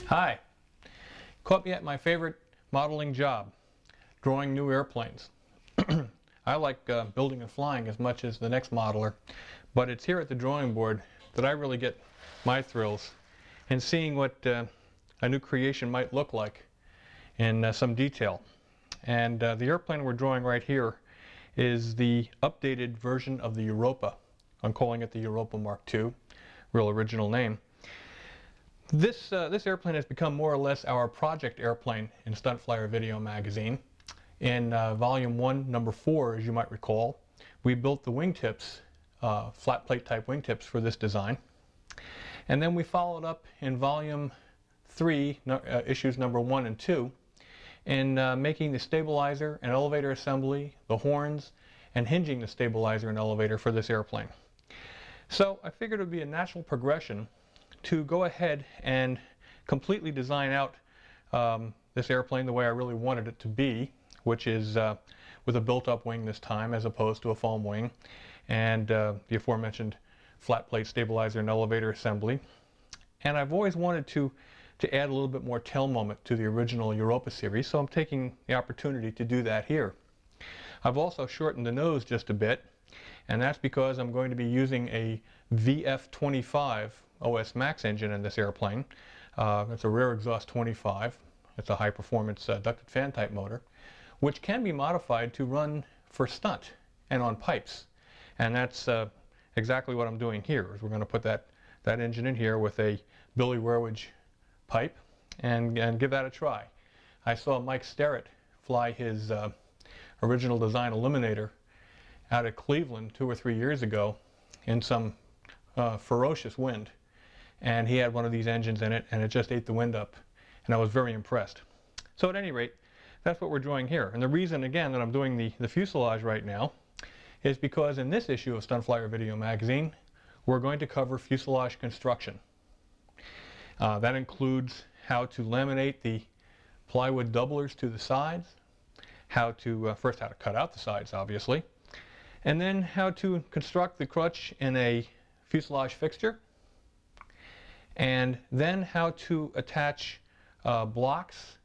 Hi. Caught me at my favorite modeling job, drawing new airplanes. I like building and flying as much as the next modeler, but it's here at the drawing board that I really get my thrills in seeing what a new creation might look like in some detail. And the airplane we're drawing right here is the updated version of the Europa. I'm calling it the Europa Mark II, real original name. This airplane has become more or less our project airplane in Stunt Flyer video magazine. In volume 1, number 4, as you might recall, we built the wingtips, flat plate type wingtips for this design. And then we followed up in volume 3, issues number 1 and 2, in making the stabilizer and elevator assembly, the horns, and hinging the stabilizer and elevator for this airplane. So I figured it would be a natural progression to go ahead and completely design out this airplane the way I really wanted it to be, which is with a built-up wing this time as opposed to a foam wing, and the aforementioned flat plate stabilizer and elevator assembly. And I've always wanted to add a little bit more tail moment to the original Europa series, so I'm taking the opportunity to do that here. I've also shortened the nose just a bit, and that's because I'm going to be using a VF25 OS Max engine in this airplane. It's a rear exhaust 25. It's a high performance ducted fan type motor, which can be modified to run for stunt and on pipes. And that's exactly what I'm doing here. Is we're going to put that engine in here with a Billy Werwidge pipe and give that a try. I saw Mike Sterrett fly his original design Eliminator out at Cleveland 2 or 3 years ago in some ferocious wind, and he had one of these engines in it and it just ate the wind up, and I was very impressed. So at any rate, that's what we're drawing here. And the reason again that I'm doing the fuselage right now is because in this issue of Stunt Flyer Video Magazine we're going to cover fuselage construction. That includes how to laminate the plywood doublers to the sides, how to first how to cut out the sides obviously, and then how to construct the crutch in a fuselage fixture, and then how to attach blocks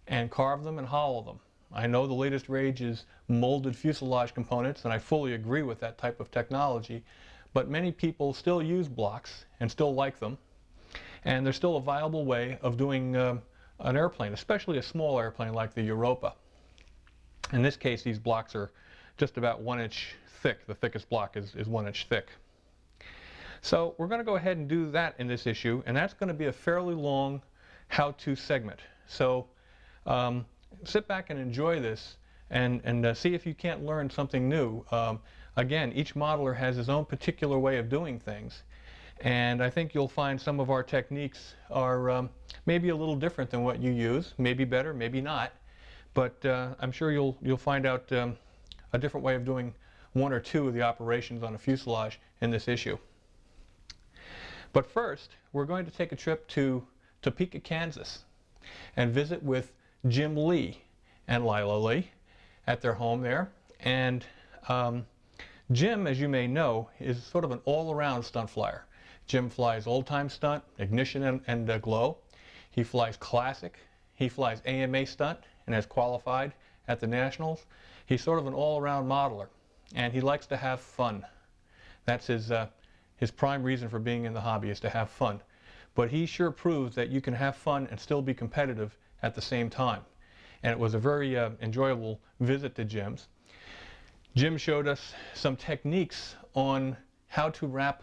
and carve them and hollow them. I know the latest rage is molded fuselage components, and I fully agree with that type of technology, but many people still use blocks and still like them, and there's still a viable way of doing an airplane, especially a small airplane like the Europa. In this case, these blocks are just about 1 inch thick. The thickest block is 1 inch thick. So we're going to go ahead and do that in this issue, and that's going to be a fairly long how-to segment. So sit back and enjoy this and see if you can't learn something new. Again, each modeler has his own particular way of doing things, and I think you'll find some of our techniques are maybe a little different than what you use, maybe better, maybe not, but I'm sure you'll find out a different way of doing 1 or 2 of the operations on a fuselage in this issue. But first, we're going to take a trip to Topeka, Kansas, and visit with Jim Lee and Lila Lee at their home there. And Jim, as you may know, is sort of an all-around stunt flyer. Jim flies old-time stunt, ignition and glow. He flies classic. He flies AMA stunt and has qualified at the Nationals. He's sort of an all-around modeler, and he likes to have fun. That's his prime reason for being in the hobby, is to have fun. But he sure proves that you can have fun and still be competitive at the same time. And it was a very enjoyable visit to Jim's. Jim showed us some techniques on how to wrap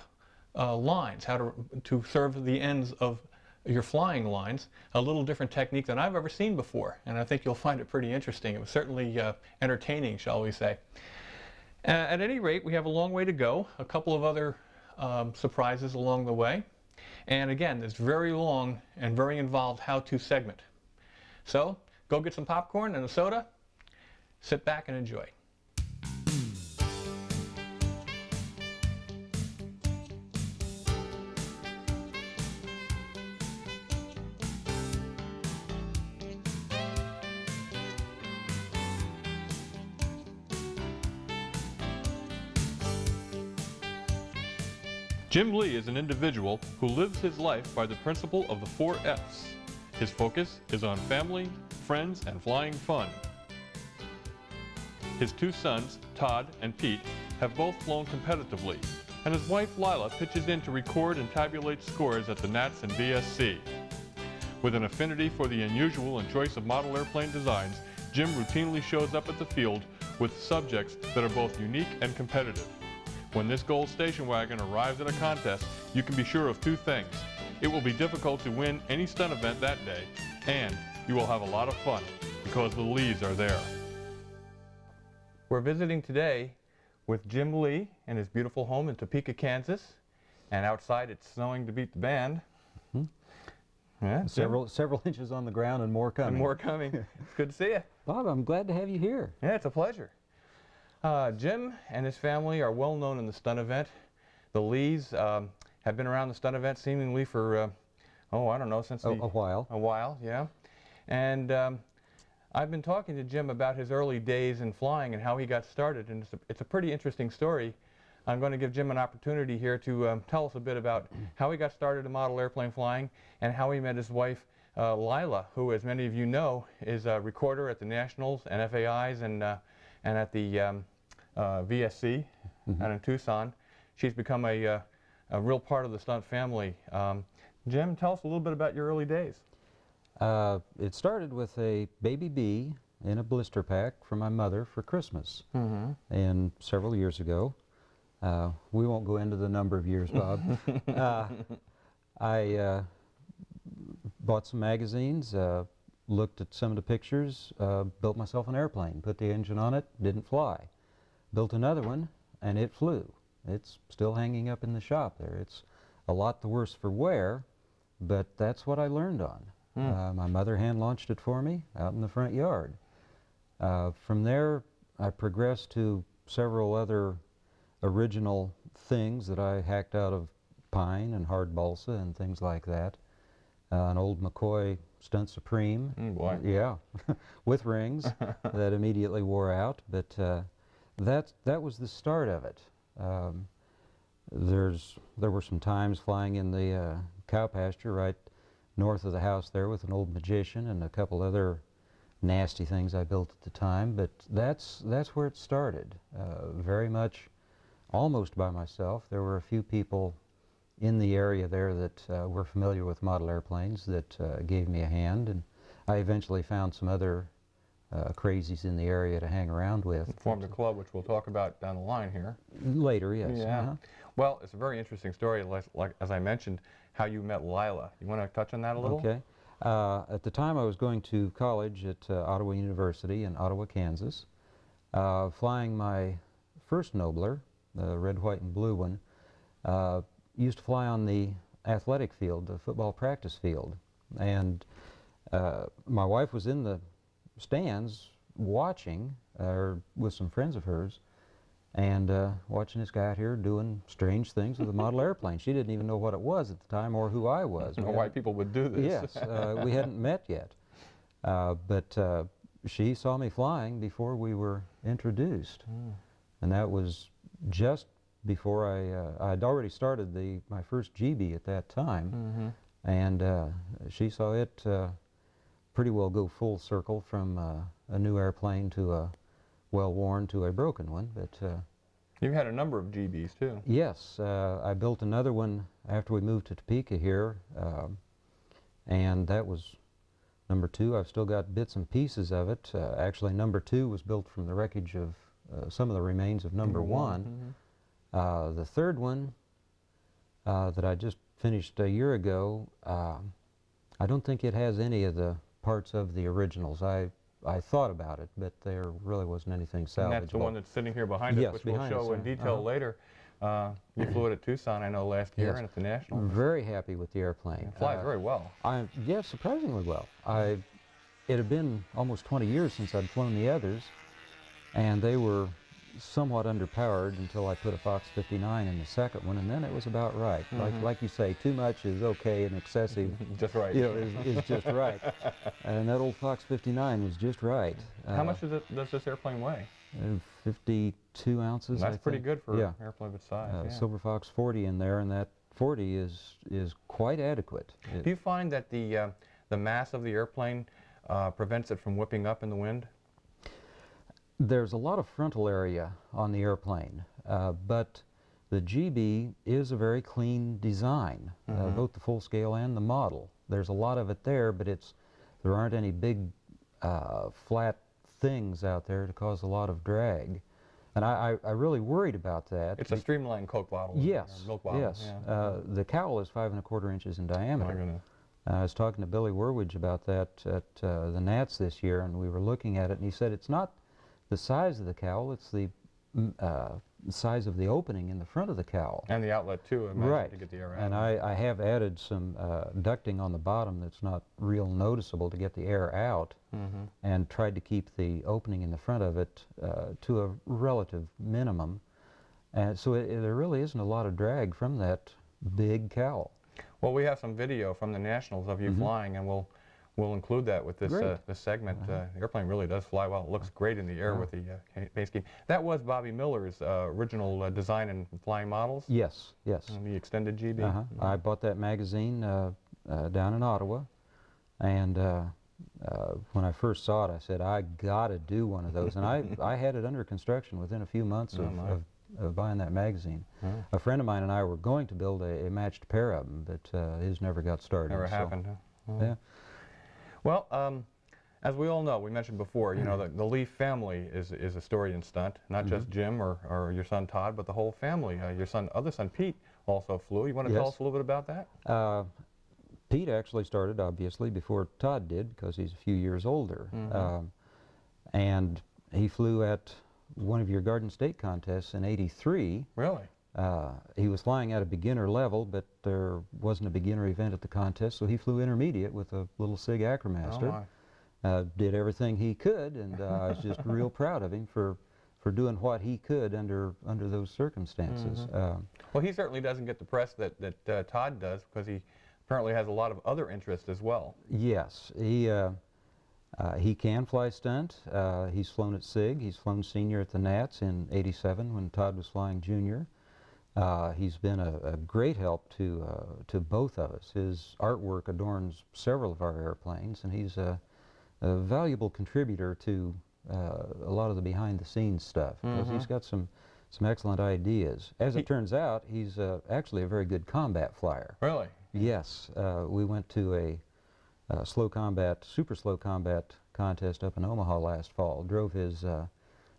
lines, how to serve the ends of your flying lines, a little different technique than I've ever seen before, and I think you'll find it pretty interesting. It was certainly entertaining, shall we say. At any rate, we have a long way to go, a couple of other surprises along the way, and again, this very long and very involved how-to segment. So go get some popcorn and a soda, sit back and enjoy. Jim Lee is an individual who lives his life by the principle of the 4 F's: His focus is on family, friends, and flying fun. His two sons, Todd and Pete, have both flown competitively, and his wife Lila pitches in to record and tabulate scores at the Nats and VSC. With an affinity for the unusual and choice of model airplane designs, Jim routinely shows up at the field with subjects that are both unique and competitive. When this gold station wagon arrives at a contest, you can be sure of two things. It will be difficult to win any stunt event that day, and you will have a lot of fun because the Lees are there. We're visiting today with Jim Lee in his beautiful home in Topeka, Kansas, and outside it's snowing to beat the band. Yeah, several inches on the ground and more coming. And more coming. It's good to see you. Bob, I'm glad to have you here. Yeah, it's a pleasure. Jim and his family are well known in the stunt event. The Lees have been around the stunt event seemingly for, I don't know, since a while. A while, yeah. And I've been talking to Jim about his early days in flying and how he got started, and it's a pretty interesting story. I'm going to give Jim an opportunity here to tell us a bit about how he got started in model airplane flying and how he met his wife, Lila, who, as many of you know, is a recorder at the Nationals and FAIs and at the VSC out in Tucson. She's become a real part of the stunt family. Jim, tell us a little bit about your early days. It started with a baby bee in a blister pack from my mother for Christmas, and several years ago. We won't go into the number of years, Bob. I bought some magazines, looked at some of the pictures, built myself an airplane, put the engine on it, didn't fly. Built another one, and it flew. It's still hanging up in the shop there. It's a lot the worse for wear, but that's what I learned on. My mother hand-launched it for me out in the front yard. From there, I progressed to several other original things that I hacked out of pine and hard balsa and things like that. An old McCoy Stunt Supreme, yeah, with rings that immediately wore out, but that was the start of it. There were some times flying in the cow pasture right north of the house there with an old Magician and a couple other nasty things I built at the time, but that's where it started. Very much almost by myself. There were a few people in the area there that were familiar with model airplanes that gave me a hand, and I eventually found some other crazies in the area to hang around with. Formed a club, which we'll talk about down the line here. Later, yes. Yeah. Well, it's a very interesting story, like as I mentioned, how you met Lila. You want to touch on that a little? Okay. At the time I was going to college at Ottawa University in Ottawa, Kansas, flying my first Nobler, the red, white, and blue one. Used to fly on the athletic field, the football practice field, and my wife was in the stands watching, with some friends of hers, and watching this guy out here doing strange things with a model airplane. She didn't even know what it was at the time or who I was. Why people would do this. Yes, we hadn't met yet, but she saw me flying before we were introduced, and that was just before I had already started my first GB at that time, and she saw it pretty well go full circle from a new airplane to a well-worn to a broken one. But you've had a number of GBs too. Yes, I built another one after we moved to Topeka here, and that was number 2. I've still got bits and pieces of it. Actually, number 2 was built from the wreckage of some of the remains of number 1. The third one that I just finished a year ago, I don't think it has any of the parts of the originals. I thought about it, but there really wasn't anything salvageable. And that's the one that's sitting here behind us, which we'll show in detail later. You flew it at Tucson, I know, last year, and at the National. I'm very happy with the airplane. It flies very well. Yeah, surprisingly well. It had been almost 20 years since I'd flown the others, and they were somewhat underpowered until I put a Fox 59 in the second one, and then it was about right. Like you say, too much is okay, and excessive just right. Is just right. And that old Fox 59 was just right. How much does this airplane weigh? 52 ounces. That's pretty good for an airplane of its size. Silver Fox 40 in there, and that 40 is quite adequate. Do you find that the the mass of the airplane prevents it from whipping up in the wind? There's a lot of frontal area on the airplane, but the GB is a very clean design, both the full scale and the model. There's a lot of it there, but there aren't any big flat things out there to cause a lot of drag. And I really worried about that. It's a streamlined Coke bottle. Yes, milk bottle. yes. Yeah. The cowl is 5¼ inches in diameter. My goodness. I was talking to Billy Werwidge about that at the Nats this year, and we were looking at it, and he said it's not the size of the cowl, it's the size of the opening in the front of the cowl. And the outlet too, I imagine, right. to get the air out. And I have added some ducting on the bottom that's not real noticeable to get the air out, and tried to keep the opening in the front of it to a relative minimum. And so there really isn't a lot of drag from that big cowl. Well, we have some video from the Nationals of you flying, and we'll include that with this this segment. The airplane really does fly well. It looks great in the air with the base scheme. That was Bobby Miller's original design and flying models? Yes, yes. And the extended GB? I bought that magazine down in Ottawa, and when I first saw it, I said, I gotta do one of those. And I had it under construction within a few months of buying that magazine. A friend of mine and I were going to build a matched pair of them, but his never got started. Never happened, huh? Yeah. Well, as we all know, we mentioned before, you know, the Lee family is a story in stunt. Not just Jim or your son Todd, but the whole family. Your other son Pete also flew. You want to tell us a little bit about that? Pete actually started, obviously, before Todd did, because he's a few years older. And he flew at one of your Garden State contests in '83. Really? He was flying at a beginner level, but there wasn't a beginner event at the contest, so he flew intermediate with a little SIG Acromaster. Did everything he could, and I was just real proud of him for doing what he could under those circumstances. Well, he certainly doesn't get the press that Todd does, because he apparently has a lot of other interests as well. Yes, he can fly stunt. He's flown at SIG. He's flown senior at the Nats in '87 when Todd was flying junior. He's been a great help to both of us. His artwork adorns several of our airplanes, and he's a valuable contributor to a lot of the behind-the-scenes stuff, because he's got some excellent ideas. As it turns out, he's actually a very good combat flyer. Really? Yes. We went to a super slow combat contest up in Omaha last fall. Drove his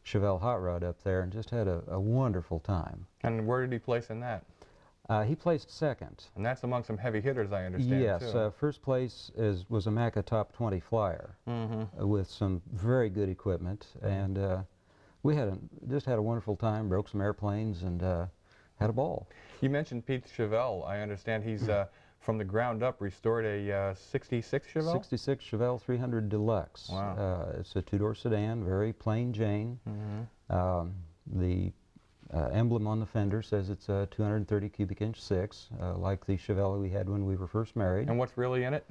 Chevelle hot rod up there and just had a wonderful time. And where did he place in that? He placed second. And that's among some heavy hitters, I understand, yes, too. First place was a Maca Top 20 flyer with some very good equipment, and we just had a wonderful time, broke some airplanes, and had a ball. You mentioned Pete Chevelle. I understand he's from the ground up restored a 66 Chevelle? 66 Chevelle 300 Deluxe. Wow. It's a two-door sedan, very plain Jane. The emblem on the fender says it's a 230 cubic inch 6, like the Chevelle we had when we were first married. And what's really in it?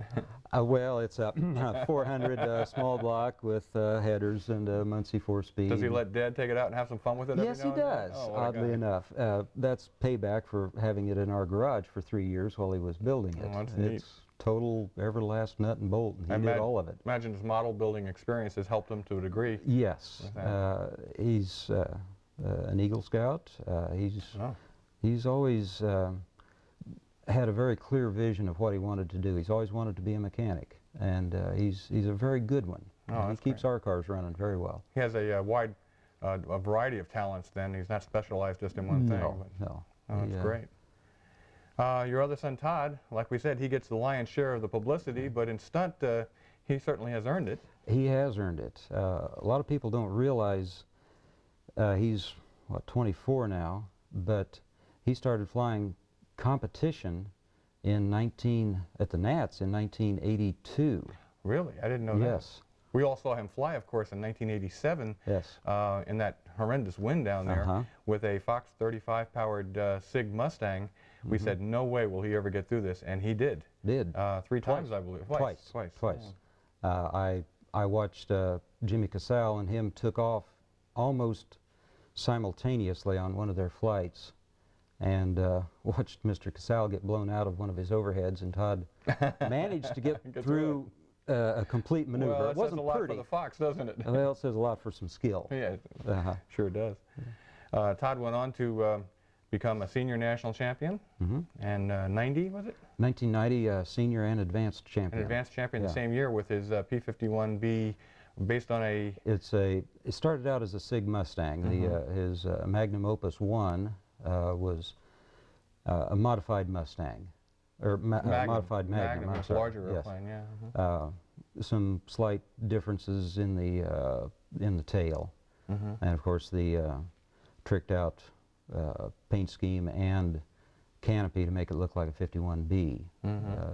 Well, it's a 400 small block with headers and a Muncie 4-speed. Does he let Dad take it out and have some fun with it? Yes, he does, oddly enough. That's payback for having it in our garage for 3 years while he was building it. Oh, that's neat. It's total everlast nut and bolt, and he did all of it. Imagine his model building experience has helped him to a degree. Yes. He's an Eagle Scout. He's always had a very clear vision of what he wanted to do. He's always wanted to be a mechanic, and he's a very good one. He keeps our cars running very well. He has a wide a variety of talents then. He's not specialized just in one thing. No. Oh, that's great. Your other son, Todd, like we said, he gets the lion's share of the publicity, but in stunt, he certainly has earned it. He has earned it. A lot of people don't realize he's, 24 now, but he started flying competition at the Nats in 1982. Really? I didn't know that. Yes. We all saw him fly, of course, in 1987 in that horrendous wind down there with a Fox 35 powered SIG Mustang. We said, no way will he ever get through this, and he did. 3 times, I believe. Twice. I watched Jimmy Casale and him took off almost simultaneously on one of their flights, and watched Mr. Casal get blown out of one of his overheads, and Todd managed to get through a complete maneuver. Well, it wasn't says a lot pretty. for the fox, doesn't it? Well, it says a lot for some skill. Yeah, Uh-huh. sure does. Todd went on to become a senior national champion, and 90, was it? 1990 senior and advanced champion. An advanced champion Yeah. the same year with his P-51B, based on a... It started out as a Sig Mustang. His Magnum Opus 1 was a modified Mustang, or modified Magnum. I'm was sorry. larger Yes. airplane, yeah. Some slight differences in the tail, and of course the tricked out paint scheme and canopy to make it look like a 51B,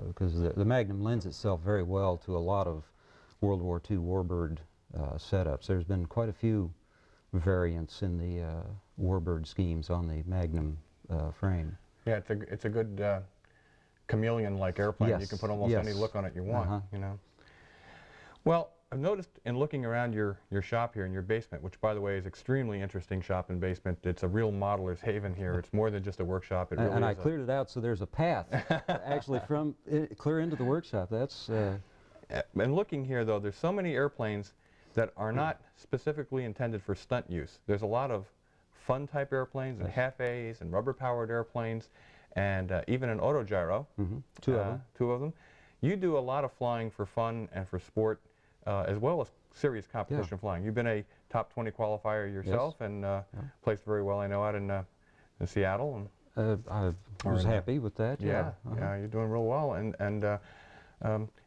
because the Magnum lends itself very well to a lot of World War II warbird setups. There's been quite a few variants in the warbird schemes on the Magnum frame. Yeah, it's a good chameleon-like airplane. Yes, You can put almost yes. any look on it you want, you know. Well, I've noticed in looking around your shop here in your basement, which by the way is extremely interesting shop and basement. It's a real modeler's haven here. It's more than just a workshop. It really And is I cleared it out so there's a path actually from clear into the workshop. That's And looking here though, there's so many airplanes that are not specifically intended for stunt use. There's a lot of fun type airplanes and half-A's and rubber-powered airplanes, and even an autogyro. two of them. Two of them. You do a lot of flying for fun and for sport, as well as serious competition flying. You've been a top 20 qualifier yourself, and placed very well, I know, out in Seattle. And I was happy with that. yeah, you're doing real well. And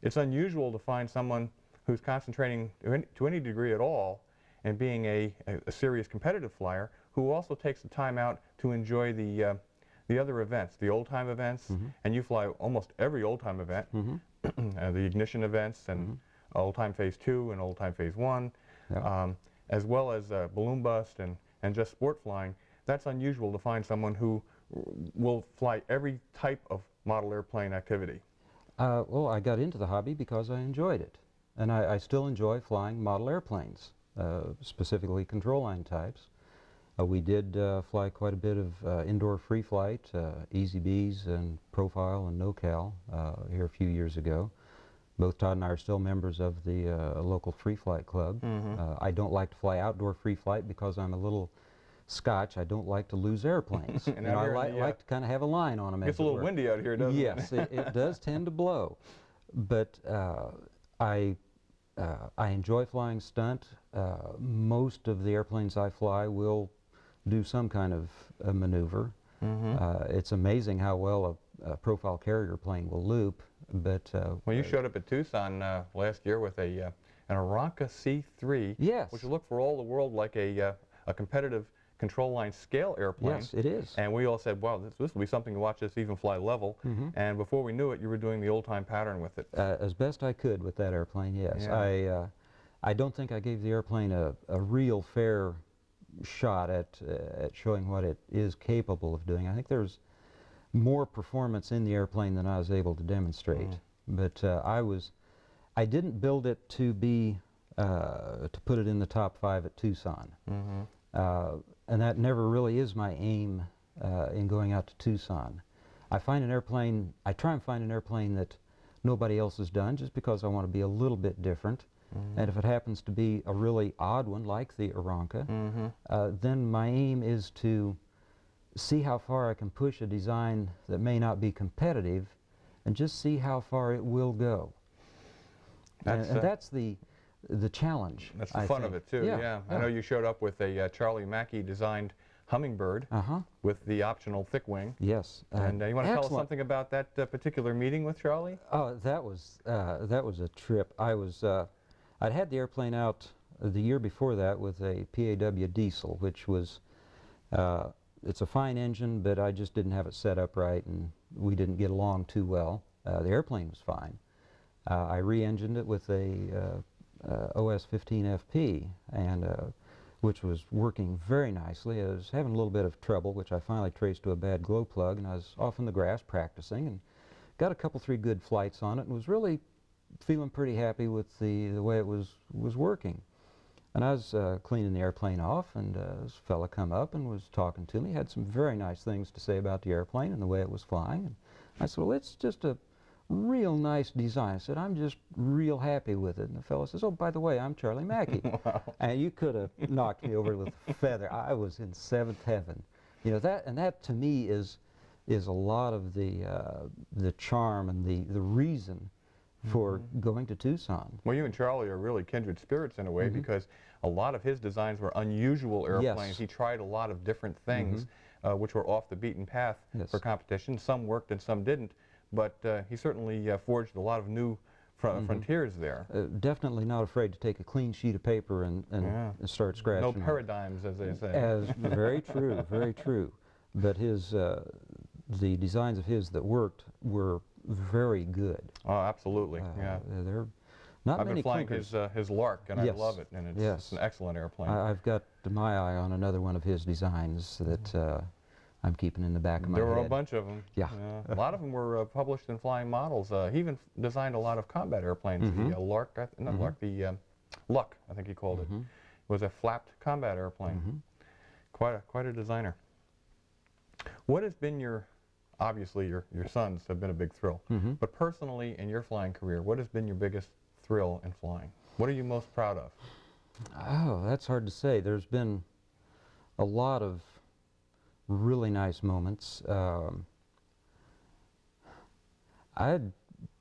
it's unusual to find someone who's concentrating to any degree at all and being a serious competitive flyer who also takes the time out to enjoy the other events, the old-time events, and you fly almost every old-time event, the ignition events and old-time phase 2 and old-time phase 1, as well as balloon bust and just sport flying. That's unusual to find someone who will fly every type of model airplane activity. Well, I got into the hobby because I enjoyed it, and I still enjoy flying model airplanes, specifically control line types. We did fly quite a bit of indoor free flight, Easy Bees and Profile and NoCal here a few years ago. Both Todd and I are still members of the local free flight club. I don't like to fly outdoor free flight because I'm a little Scotch. I don't like to lose airplanes. And I like to kind of have a line on them. It's a little windy out here, doesn't it? Yes, it does tend to blow. But I enjoy flying stunt. Most of the airplanes I fly will do some kind of a maneuver. It's amazing how well a profile carrier plane will loop. But well, you showed up at Tucson last year with an Aranca C3, yes, which will look for all the world like a competitive control line scale airplane. Yes, it is. And we all said, wow, this will be something to watch us even fly level. And before we knew it, you were doing the old-time pattern with it. As best I could with that airplane, yes. Yeah. I don't think I gave the airplane a real fair shot at showing what it is capable of doing. I think there's more performance in the airplane than I was able to demonstrate. But I didn't build it to be to put it in the top 5 at Tucson. And that never really is my aim in going out to Tucson. I try and find an airplane that nobody else has done, just because I want to be a little bit different. And if it happens to be a really odd one, like the Aranca, then my aim is to see how far I can push a design that may not be competitive, and just see how far it will go. And that's the challenge. That's the fun of it too. Yeah. I know you showed up with a Charlie Mackey designed Hummingbird with the optional thick wing. Yes. And you want to tell us something about that particular meeting with Charlie? Oh, that was a trip. I'd had the airplane out the year before that with a PAW diesel, which was it's a fine engine, but I just didn't have it set up right, and we didn't get along too well. The airplane was fine. I re-engined it with a OS-15FP, and which was working very nicely. I was having a little bit of trouble, which I finally traced to a bad glow plug, and I was off in the grass practicing, and got a couple, 3 good flights on it, and was really feeling pretty happy with the way it was working. And I was cleaning the airplane off, and this fella come up and was talking to me, had some very nice things to say about the airplane and the way it was flying. And I said, well, it's just a real nice design. I said, I'm just real happy with it. And the fellow says, oh, by the way, I'm Charlie Mackey. Wow. And you could have knocked me over with a feather. I was in seventh heaven. You know, that to me is a lot of the charm and the reason for going to Tucson. Well, you and Charlie are really kindred spirits in a way, because a lot of his designs were unusual airplanes. Yes. He tried a lot of different things which were off the beaten path Yes. for competition. Some worked and some didn't, but he certainly forged a lot of new frontiers there. Definitely not afraid to take a clean sheet of paper and start scratching. No on it. paradigms, as they say. Very true, very true. But his, the designs of his that worked were very good. Oh, absolutely. Yeah. There are not I've many been flying clinkers. his Lark, and Yes. I love it, and it's Yes. an excellent airplane. I've got my eye on another one of his designs that I'm keeping in the back of my There head. were a bunch of them. Yeah. A lot of them were published in Flying Models. He even designed a lot of combat airplanes. The Lark, not Lark, the Luck, I think he called it. It was a flapped combat airplane. Quite a designer. What has been obviously your sons have been a big thrill, but personally in your flying career, what has been your biggest thrill in flying? What are you most proud of? Oh, that's hard to say. There's been a lot of really nice moments. I'd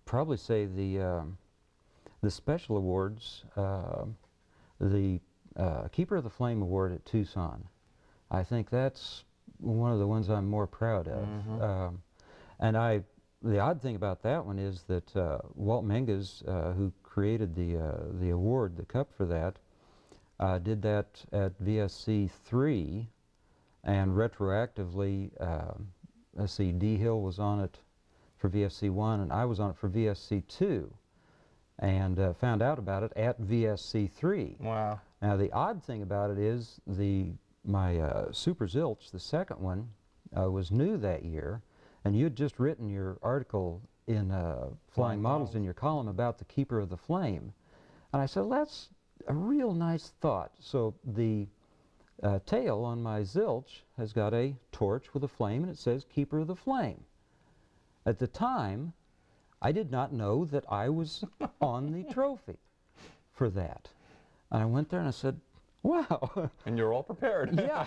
probably say the special awards, the Keeper of the Flame Award at Tucson. I think that's one of the ones I'm more proud of. And the odd thing about that one is that Walt Mingus, who created the award, the cup for that, did that at VSC 3, and retroactively, let's see, D. Hill was on it for VSC 1, and I was on it for VSC 2, and found out about it at VSC 3. Wow. Now the odd thing about it is my Super Zilch, the second one, was new that year, and you had just written your article in Flying Models in your column about the Keeper of the Flame. And I said, well, that's a real nice thought. So the tail on my Zilch has got a torch with a flame, and it says Keeper of the Flame. At the time, I did not know that I was on the trophy for that. And I went there and I said, wow. And you're all prepared. Yeah.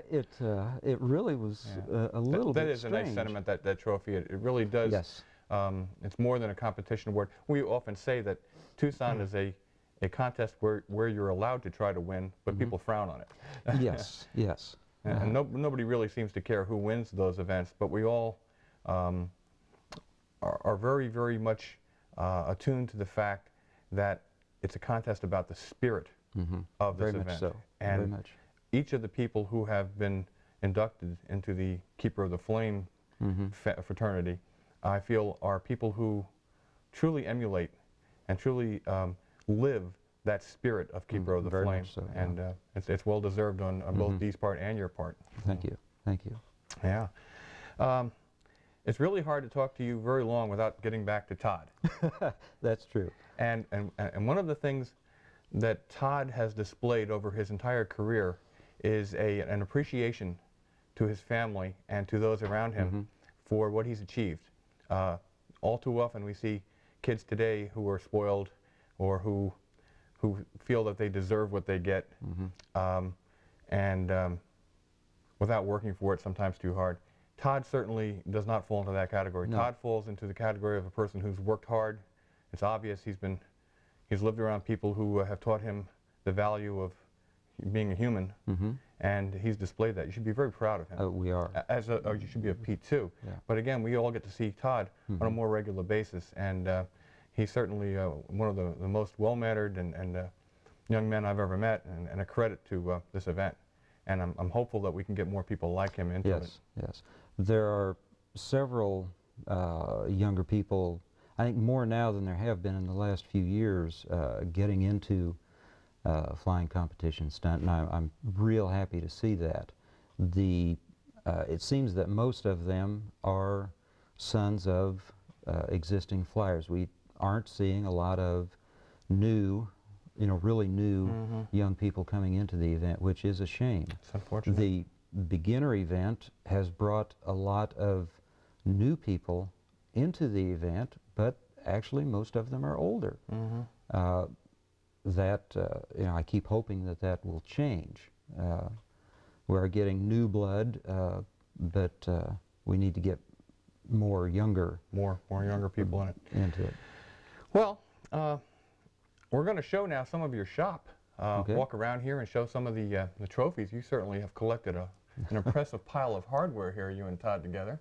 It really was a little bit That is strange. a nice sentiment, that trophy. It really does. Yes. It's more than a competition award. We often say that Tucson is a contest where you're allowed to try to win, but people frown on it. Yes, yes. And nobody really seems to care who wins those events, but we all are very, very much attuned to the fact that it's a contest about the spirit of this Very event. much so. And Very much. each of the people who have been inducted into the Keeper of the Flame fraternity, I feel, are people who truly emulate and truly live that spirit of Keeper of the very Flame. much so, yeah. And it's well deserved on both Dee's part and your part. Thank you. Thank you. Yeah. It's really hard to talk to you very long without getting back to Todd. That's true. And one of the things that Todd has displayed over his entire career is an appreciation to his family and to those around him for what he's achieved. All too often we see kids today who are spoiled or who feel that they deserve what they get without working for it sometimes too hard. Todd certainly does not fall into that category. No. Todd falls into the category of a person who's worked hard. It's obvious he's lived around people who have taught him the value of being a human, and he's displayed that. You should be very proud of him. We are. You should be of Pete too. Yeah. But again, we all get to see Todd on a more regular basis, and he's certainly one of the most well-mannered and young men I've ever met, and a credit to this event. And I'm hopeful that we can get more people like him into it. Yes, yes. There are several younger people, I think more now than there have been in the last few years, getting into flying competition stunt, and I'm real happy to see that. It seems that most of them are sons of existing flyers. We aren't seeing a lot of new you know, really new young people coming into the event, which is a shame. It's unfortunate. The beginner event has brought a lot of new people into the event, but actually most of them are older. You know, I keep hoping that that will change. We're getting new blood, but we need to get more younger people in it. into it. Well, we're going to show now some of your shop. Okay. Walk around here and show some of the trophies. You certainly have collected an impressive pile of hardware here, you and Todd together.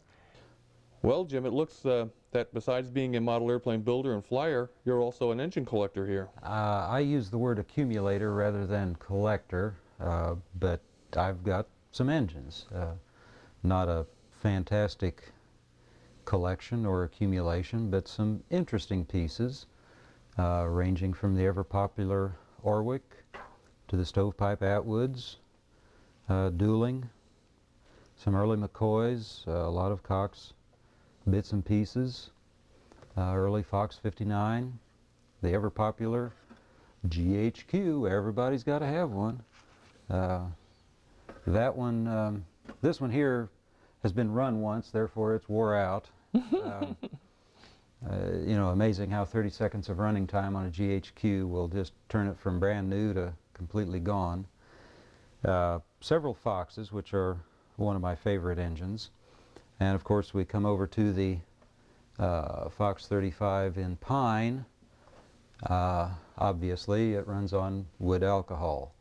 Well, Jim, it looks that besides being a model airplane builder and flyer, you're also an engine collector here. I use the word accumulator rather than collector, but I've got some engines. Not a fantastic collection or accumulation, but some interesting pieces, ranging from the ever-popular Orwick to the stovepipe Atwoods, dueling, some early McCoys, a lot of Cox bits and pieces, early Fox 59, the ever-popular GHQ, everybody's got to have one. That one, this one here has been run once, therefore it's wore out. You know, amazing how 30 seconds of running time on a GHQ will just turn it from brand new to completely gone. Several Foxes, which are one of my favorite engines. And of course we come over to the Fox 35 in pine. Obviously it runs on wood alcohol.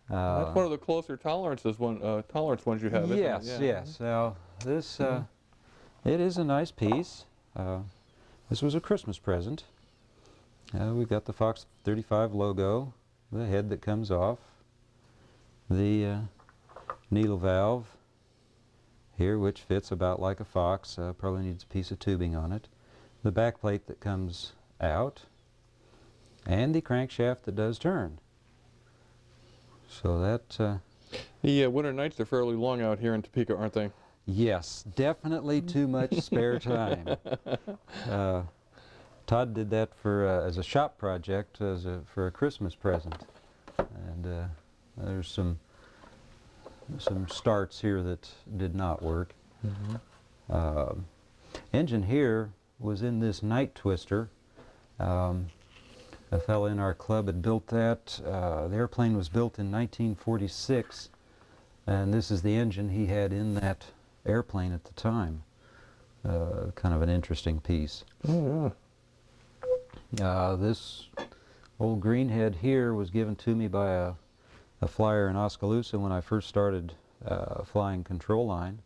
That's one of the closer tolerance ones you have, yes, isn't it? Yeah. Yes. Now this, it is a nice piece. This was a Christmas present. We've got the Fox 35 logo, the head that comes off, the needle valve here, which fits about like a Fox, probably needs a piece of tubing on it, the back plate that comes out, and the crankshaft that does turn. So that... The winter nights are fairly long out here in Topeka, aren't they? Yes, definitely too much spare time. Todd did that for as a shop project, for a Christmas present, and there's some starts here that did not work. Engine here was in this Night Twister. A fellow in our club had built that. The airplane was built in 1946, and this is the engine he had in that airplane at the time. Kind of an interesting piece. This old greenhead here was given to me by a flyer in Oskaloosa when I first started flying control line.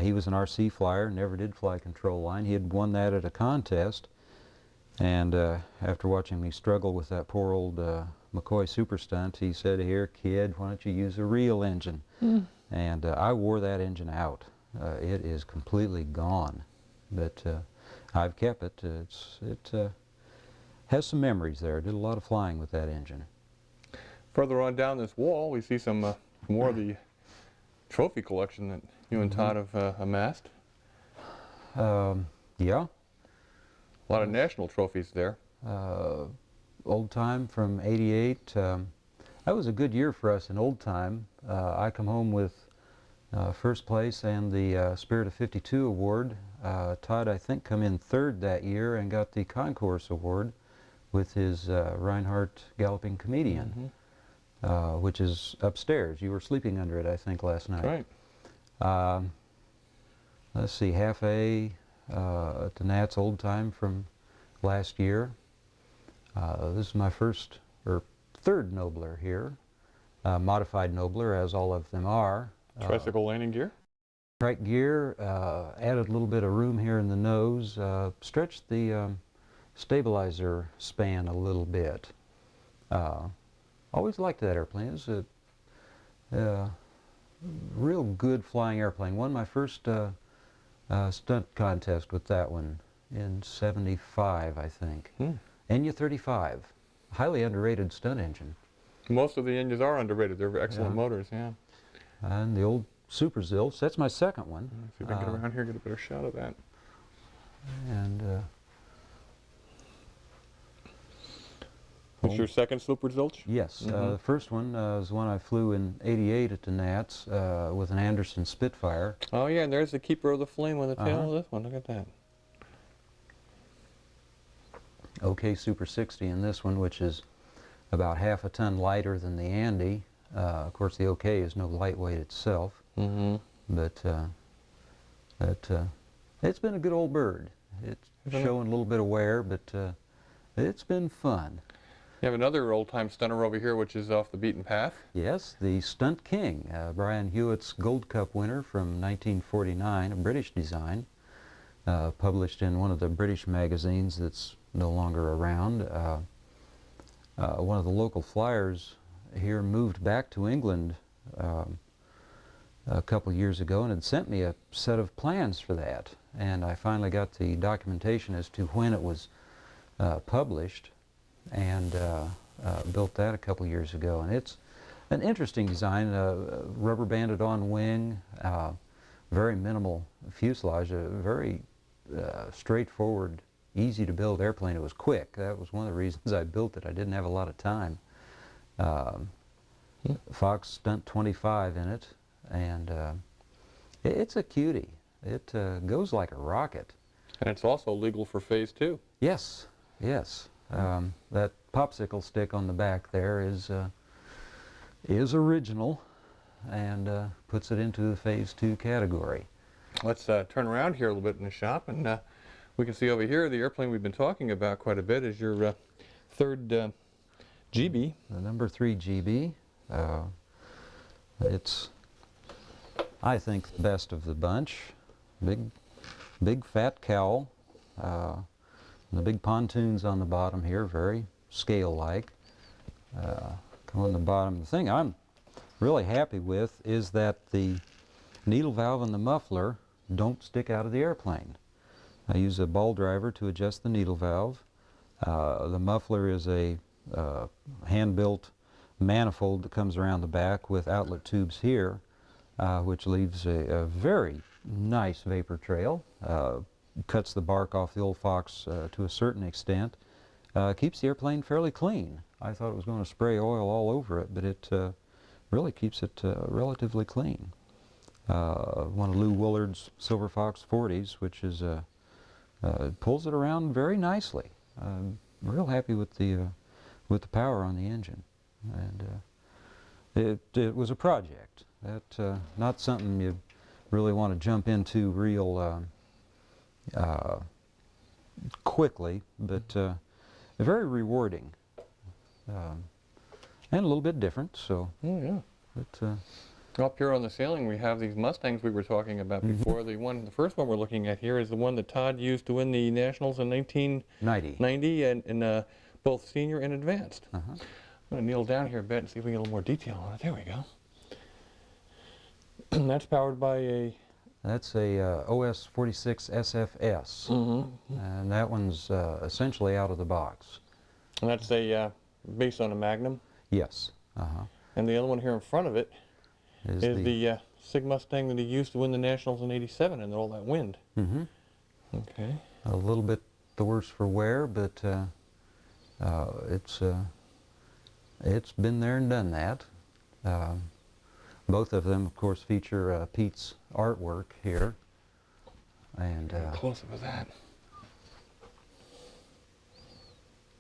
He was an RC flyer, never did fly control line. He had won that at a contest, and after watching me struggle with that poor old McCoy Super Stunt, he said, "Here, kid, why don't you use a real engine?" And I wore that engine out. It is completely gone, but I've kept it. It has some memories there. I did a lot of flying with that engine. Further on down this wall, we see some more of the trophy collection that you and Todd have amassed. Yeah. A lot of national trophies there. Old time from '88. That was a good year for us in old time. I come home with first place and the Spirit of '52 award. Todd, I think, come in third that year and got the Concourse award with his Reinhardt Galloping Comedian, which is upstairs. You were sleeping under it, I think, last night. Right. Let's see, half A at the Nats Old Time from last year. This is my first, or third Nobler here. Modified Nobler, as all of them are. Tricycle landing gear? Trike gear, added a little bit of room here in the nose, stretched the stabilizer span a little bit. Always liked that airplane. It's a real good flying airplane. Won my first stunt contest with that one in '75, I think. Enya 35, highly underrated stunt engine. Most of the engines are underrated. They're excellent motors, yeah. And the old Super Zilch, that's my second one. See if I can get around here, get a better shot of that. And That's your second Slipper Zilch? Yes. The first one was one I flew in '88 at the Nats with an Anderson Spitfire. Oh yeah, and there's the keeper of the flame with the tail of this one. Look at that. OK Super 60 in this one, which is about half a ton lighter than the Andy. Of course, the OK is no lightweight itself, but it's been a good old bird. It's showing a little bit of wear, but it's been fun. You have another old-time stunner over here, which is off the beaten path. Yes, the Stunt King, Brian Hewitt's Gold Cup winner from 1949, a British design, published in one of the British magazines that's no longer around. One of the local flyers here moved back to England a couple years ago and had sent me a set of plans for that. And I finally got the documentation as to when it was published, and built that a couple years ago. And it's an interesting design, rubber banded on wing, very minimal fuselage, a very straightforward, easy to build airplane. It was quick. That was one of the reasons I built it. I didn't have a lot of time. Fox Stunt 25 in it, and it's a cutie. It goes like a rocket. And it's also legal for Phase 2. Yes, yes. That popsicle stick on the back there is original, and puts it into the Phase 2 category. Let's turn around here a little bit in the shop, and we can see over here the airplane we've been talking about quite a bit is your third GB. The number 3 GB. It's, I think, the best of the bunch. Big fat cowl. The big pontoons on the bottom here, very scale-like. Come on the bottom. The thing I'm really happy with is that the needle valve and the muffler don't stick out of the airplane. I use a ball driver to adjust the needle valve. The muffler is a hand-built manifold that comes around the back with outlet tubes here, which leaves a very nice vapor trail. Cuts the bark off the old Fox to a certain extent. Keeps the airplane fairly clean. I thought it was going to spray oil all over it, but it really keeps it relatively clean. One of Lou Willard's Silver Fox 40s, which is pulls it around very nicely. I'm real happy with the power on the engine, and it was a project. That not something you really want to jump into real quickly, but very rewarding, and a little bit different. So, oh yeah. But, up here on the ceiling, we have these Mustangs we were talking about before. The first one we're looking at here is the one that Todd used to win the Nationals in 1990, and both senior and advanced. I'm going to kneel down here a bit and see if we can get a little more detail on it. There we go. That's powered by a... That's a OS 46 SFS, and that one's essentially out of the box. And that's a based on a Magnum? Yes. And the other one here in front of it is the Sig Mustang that he used to win the Nationals in '87 and all that wind. Okay. A little bit the worse for wear, but it's been there and done that. Both of them, of course, feature Pete's artwork here. And close up of that.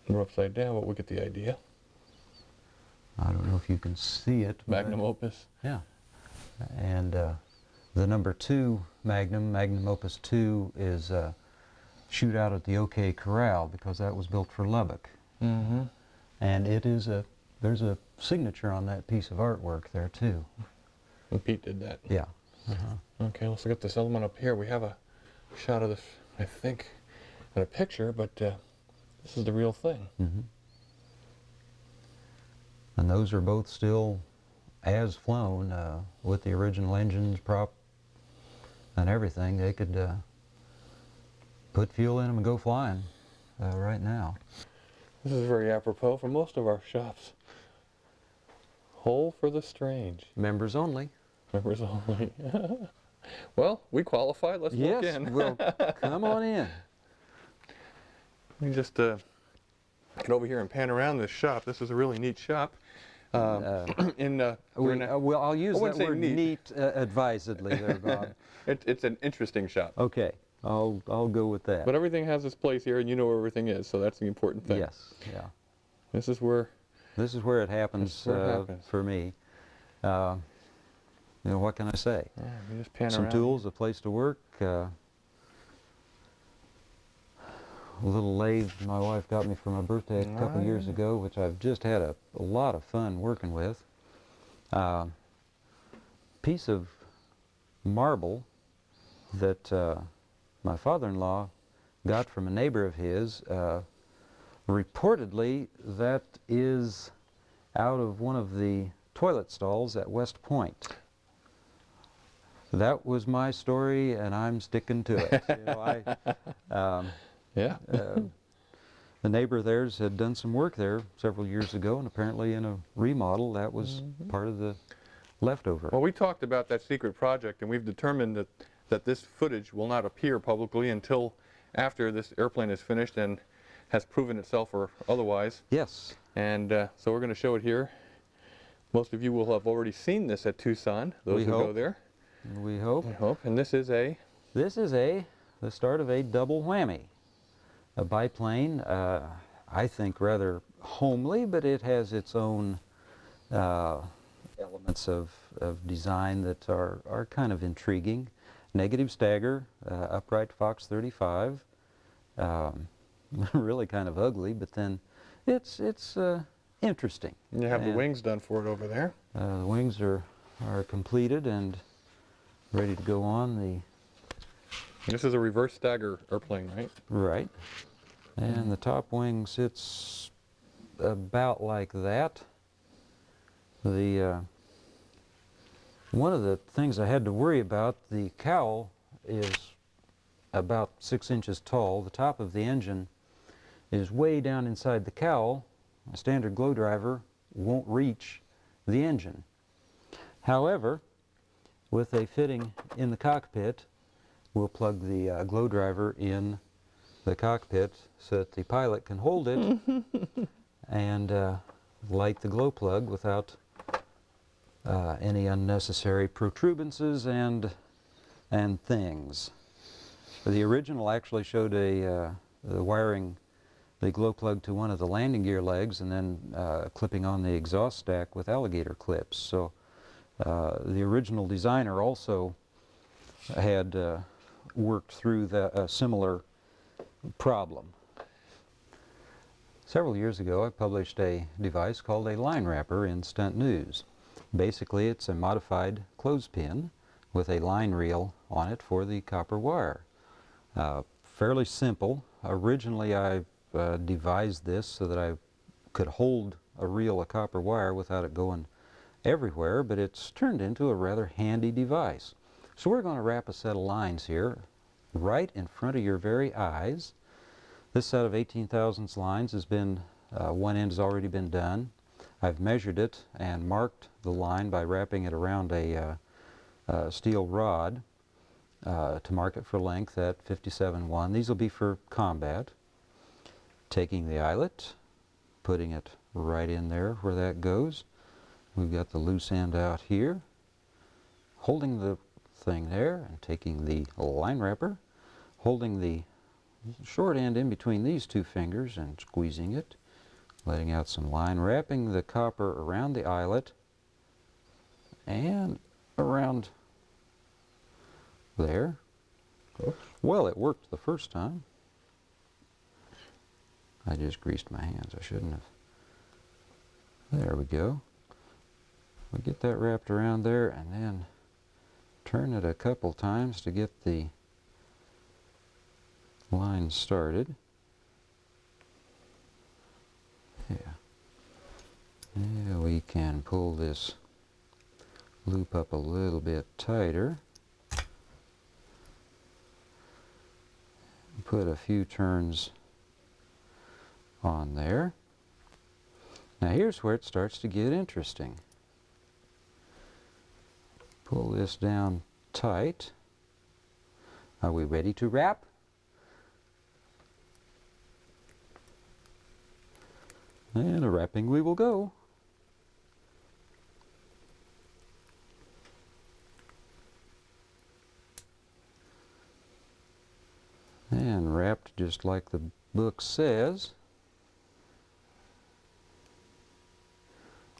We're upside down, but we'll get the idea. I don't know if you can see it. Magnum Opus. Yeah. And the number 2 Magnum Opus 2, is shoot out at the OK Corral, because that was built for Lubbock. And it is there's a signature on that piece of artwork there too. And Pete did that. Yeah. Okay, let's look at this other one up here. We have a shot of this, I think, in a picture, but this is the real thing. And those are both still as flown with the original engines, prop, and everything. They could put fuel in them and go flying right now. This is very apropos for most of our shops. Hole for the strange. Members only. Members only. Well, we qualify. Let's walk in. Yes, well, come on in. Let me just Get over here and pan around this shop. This is a really neat shop. Well, I'll use I wouldn't that say word neat. neat advisedly there, Bob. It's an interesting shop. Okay, I'll go with that. But everything has its place here, and you know where everything is, so that's the important thing. Yes, yeah. This is where It happens, for me. You know, what can I say? yeah, we just pan Some around. tools, a place to work. A little lathe my wife got me for my birthday a couple years ago, which I've just had a lot of fun working with. Piece of marble that my father-in-law got from a neighbor of his. Reportedly, that is out of one of the toilet stalls at West Point. That was my story, and I'm sticking to it. You know, Yeah. the neighbor of theirs had done some work there several years ago, and apparently in a remodel, that was part of the leftover. Well, we talked about that secret project, and we've determined that this footage will not appear publicly until after this airplane is finished and has proven itself or otherwise. Yes. And so we're going to show it here. Most of you will have already seen this at Tucson, those who go there. We hope. I hope. And this is This is the start of a double whammy. A biplane, I think rather homely, but it has its own elements of design that are kind of intriguing. Negative stagger, upright Fox 35, really kind of ugly, but then it's interesting. And you have the wings done for it over there. The wings are completed and ready to go on. This is a reverse stagger airplane, right? Right. And the top wing sits about like that. One of the things I had to worry about, the cowl is about 6 inches tall. The top of the engine is way down inside the cowl. A standard glow driver won't reach the engine. However, with a fitting in the cockpit, we'll plug the glow driver in the cockpit so that the pilot can hold it and light the glow plug without any unnecessary protuberances and things. The original actually showed the wiring the glow plug to one of the landing gear legs and then clipping on the exhaust stack with alligator clips. So the original designer also had worked through a similar problem. Several years ago I published a device called a line wrapper in Stunt News. Basically it's a modified clothespin with a line reel on it for the copper wire. Fairly simple. Originally I devised this so that I could hold a reel of copper wire without it going everywhere, but it's turned into a rather handy device. So we're going to wrap a set of lines here right in front of your very eyes. This set of 18 thousandths lines has been, one end has already been done. I've measured it and marked the line by wrapping it around a steel rod to mark it for length at 57.1. These will be for combat. Taking the eyelet, putting it right in there where that goes. We've got the loose end out here. Holding the thing there and taking the line wrapper, holding the short end in between these two fingers and squeezing it, letting out some line, wrapping the copper around the eyelet and around there. Well, it worked the first time. I just greased my hands. I shouldn't have. There we go. We get that wrapped around there and then turn it a couple times to get the line started. Yeah. Yeah, we can pull this loop up a little bit tighter. Put a few turns on there. Now here's where it starts to get interesting. Pull this down tight. Are we ready to wrap? And a wrapping we will go. And wrapped just like the book says.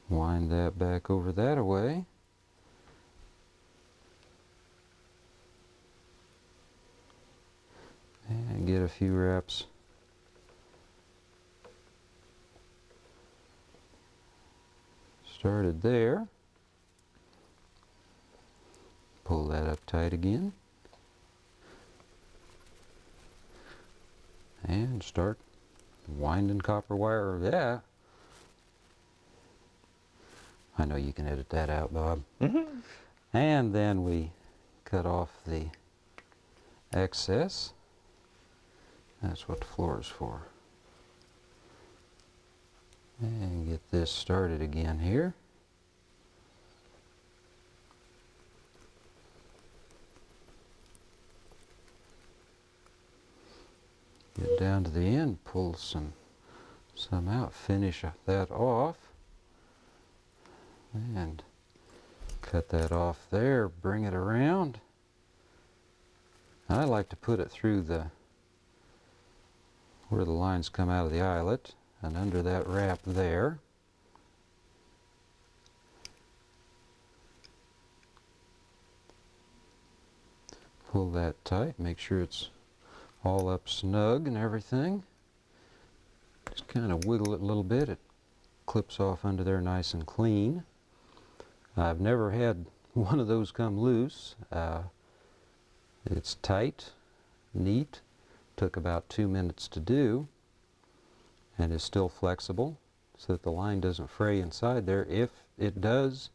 Wind that back over that away. And get a few wraps started there. Pull that up tight again. And start winding copper wire over that. I know you can edit that out, Bob. And then we cut off the excess. That's what the floor is for. And get this started again here. Get down to the end, pull some out, finish that off, and cut that off there, bring it around. I like to put it through where the lines come out of the eyelet and under that wrap there. Pull that tight, make sure it's all up snug and everything. Just kind of wiggle it a little bit. It clips off under there nice and clean. I've never had one of those come loose. It's tight, neat, took about 2 minutes to do, and is still flexible so that the line doesn't fray inside there. If it does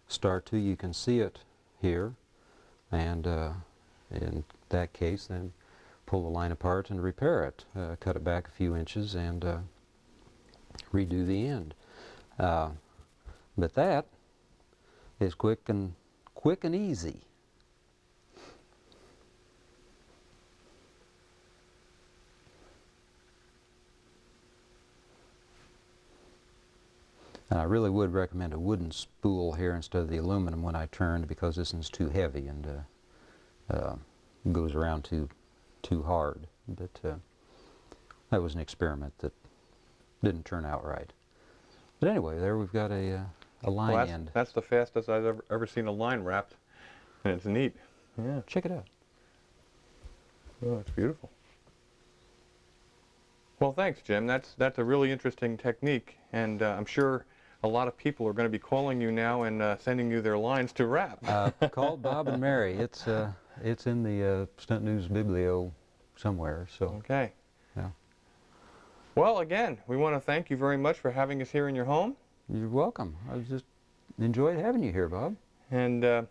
start to, you can see it here, and in that case then pull the line apart and repair it. Cut it back a few inches and redo the end. But that is quick and easy. And I really would recommend a wooden spool here instead of the aluminum when I turned, because this one's too heavy and goes around too hard. But that was an experiment that didn't turn out right. But anyway, there we've got a line end. That's the fastest I've ever seen a line wrapped, and it's neat. Yeah, check it out. Oh, it's beautiful. Well, thanks, Jim. That's a really interesting technique, and I'm sure a lot of people are going to be calling you now and sending you their lines to wrap. Call Bob and Mary. It's in the Stunt News Biblio somewhere. So. Okay. Yeah. Well, again, we want to thank you very much for having us here in your home. You're welcome. I just enjoyed having you here, Bob. And well,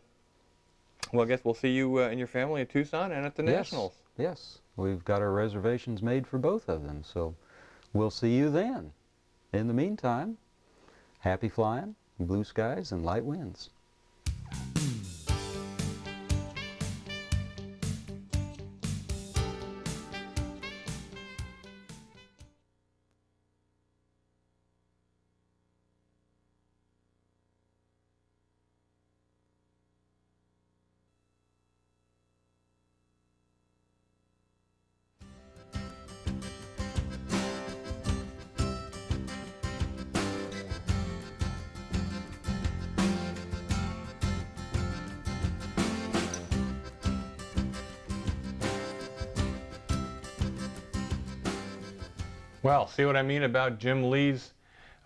I guess we'll see you and your family at Tucson and at the Nationals. Yes. We've got our reservations made for both of them, so we'll see you then. In the meantime, happy flying, blue skies, and light winds. Well, see what I mean about Jim Lee's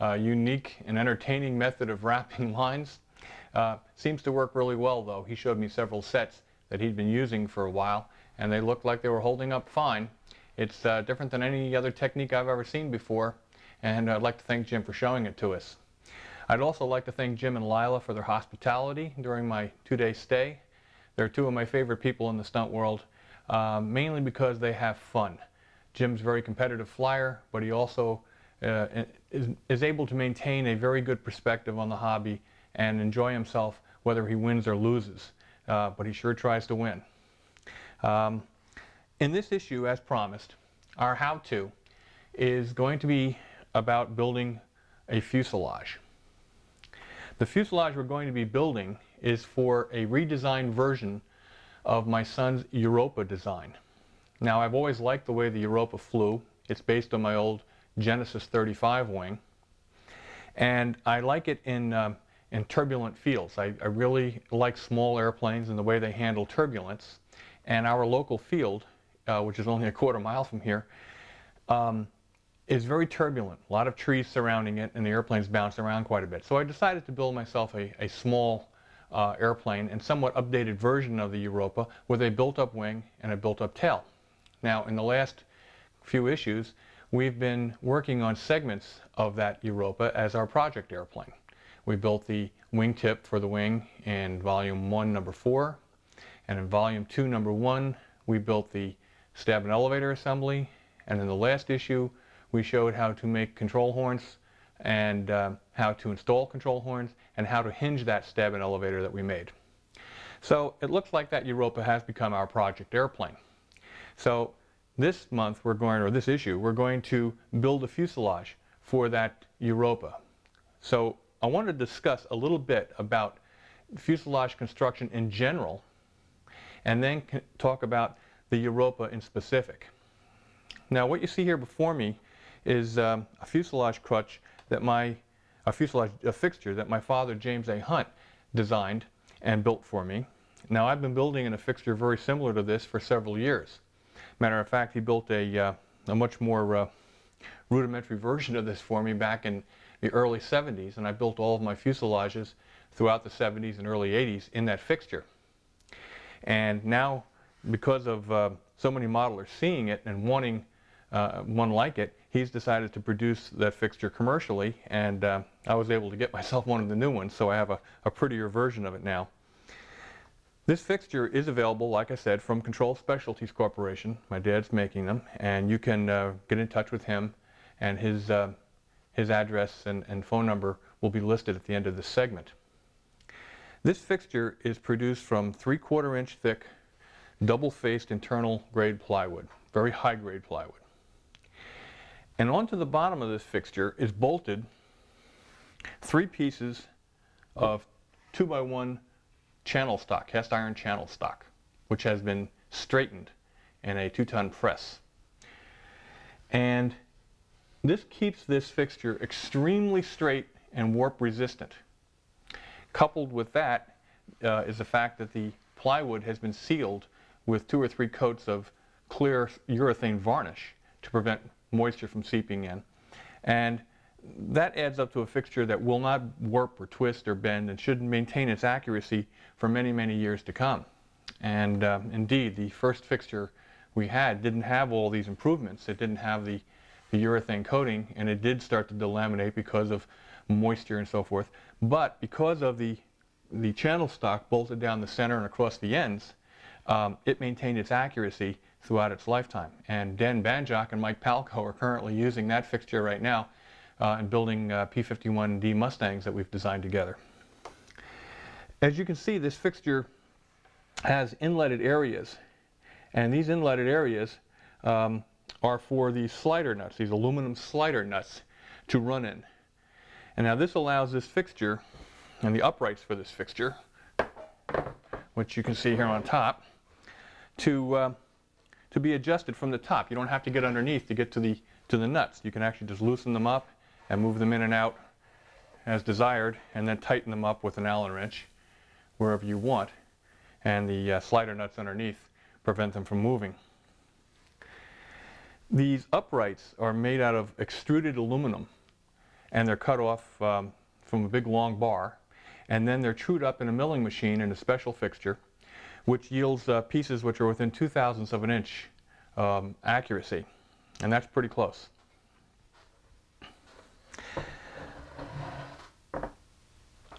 unique and entertaining method of wrapping lines? Seems to work really well, though. He showed me several sets that he'd been using for a while, and they looked like they were holding up fine. It's different than any other technique I've ever seen before, and I'd like to thank Jim for showing it to us. I'd also like to thank Jim and Lila for their hospitality during my 2-day stay. They're two of my favorite people in the stunt world, mainly because they have fun. Jim's a very competitive flyer, but he also is able to maintain a very good perspective on the hobby and enjoy himself whether he wins or loses. But he sure tries to win. In this issue, as promised, our how-to is going to be about building a fuselage. The fuselage we're going to be building is for a redesigned version of my son's Europa design. Now, I've always liked the way the Europa flew. It's based on my old Genesis 35 wing, and I like it in turbulent fields. I really like small airplanes and the way they handle turbulence. And our local field, which is only a quarter mile from here, is very turbulent. A lot of trees surrounding it, and the airplanes bounce around quite a bit. So I decided to build myself a small airplane and somewhat updated version of the Europa with a built-up wing and a built-up tail. Now, in the last few issues, we've been working on segments of that Europa as our project airplane. We built the wingtip for the wing in Volume 1, Number 4, and in Volume 2, Number 1, we built the stab and elevator assembly, and in the last issue, we showed how to make control horns and how to install control horns and how to hinge that stab and elevator that we made. So it looks like that Europa has become our project airplane. So this month we're going, or this issue, we're going to build a fuselage for that Europa. So I want to discuss a little bit about fuselage construction in general, and then talk about the Europa in specific. Now, what you see here before me is a fuselage crutch that a fixture that my father, James A. Hunt, designed and built for me. Now, I've been building in a fixture very similar to this for several years. Matter of fact, he built a much more rudimentary version of this for me back in the early 70s, and I built all of my fuselages throughout the 70s and early 80s in that fixture. And now, because of so many modelers seeing it and wanting one like it, he's decided to produce that fixture commercially, and I was able to get myself one of the new ones, so I have a prettier version of it now. This fixture is available, like I said, from Control Specialties Corporation. My dad's making them, and you can get in touch with him, and his address and phone number will be listed at the end of this segment. This fixture is produced from 3/4 inch thick, double-faced internal grade plywood, very high-grade plywood. And onto the bottom of this fixture is bolted 3 pieces of 2x1 channel stock, cast iron channel stock, which has been straightened in a 2-ton press. And this keeps this fixture extremely straight and warp resistant. Coupled with that is the fact that the plywood has been sealed with 2 or 3 coats of clear urethane varnish to prevent moisture from seeping in. And that adds up to a fixture that will not warp or twist or bend and should maintain its accuracy for many, many years to come. And indeed, the first fixture we had didn't have all these improvements. It didn't have the urethane coating, and it did start to delaminate because of moisture and so forth. But because of the channel stock bolted down the center and across the ends, it maintained its accuracy throughout its lifetime. And Dan Banjock and Mike Palco are currently using that fixture right now and building P-51D Mustangs that we've designed together. As you can see, this fixture has inletted areas, and these inletted areas are for these slider nuts, these aluminum slider nuts to run in. And now this allows this fixture and the uprights for this fixture, which you can see here on top, to be adjusted from the top. You don't have to get underneath to get to the nuts. You can actually just loosen them up and move them in and out as desired, and then tighten them up with an Allen wrench wherever you want. And the slider nuts underneath prevent them from moving. These uprights are made out of extruded aluminum, and they're cut off from a big long bar, and then they're trued up in a milling machine in a special fixture, which yields pieces which are within 0.02 of an inch accuracy, and that's pretty close.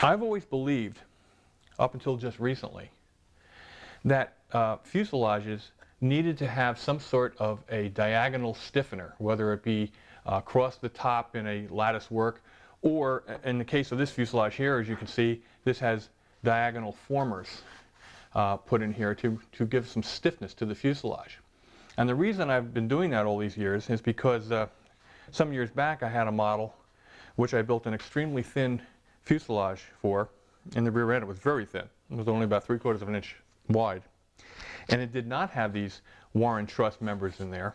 I've always believed, up until just recently, that fuselages needed to have some sort of a diagonal stiffener, whether it be across the top in a lattice work, or in the case of this fuselage here, as you can see, this has diagonal formers put in here to give some stiffness to the fuselage. And the reason I've been doing that all these years is because Some years back I had a model which I built an extremely thin fuselage for, and the rear end was very thin. It was only about 3/4 of an inch wide. And it did not have these Warren Truss members in there.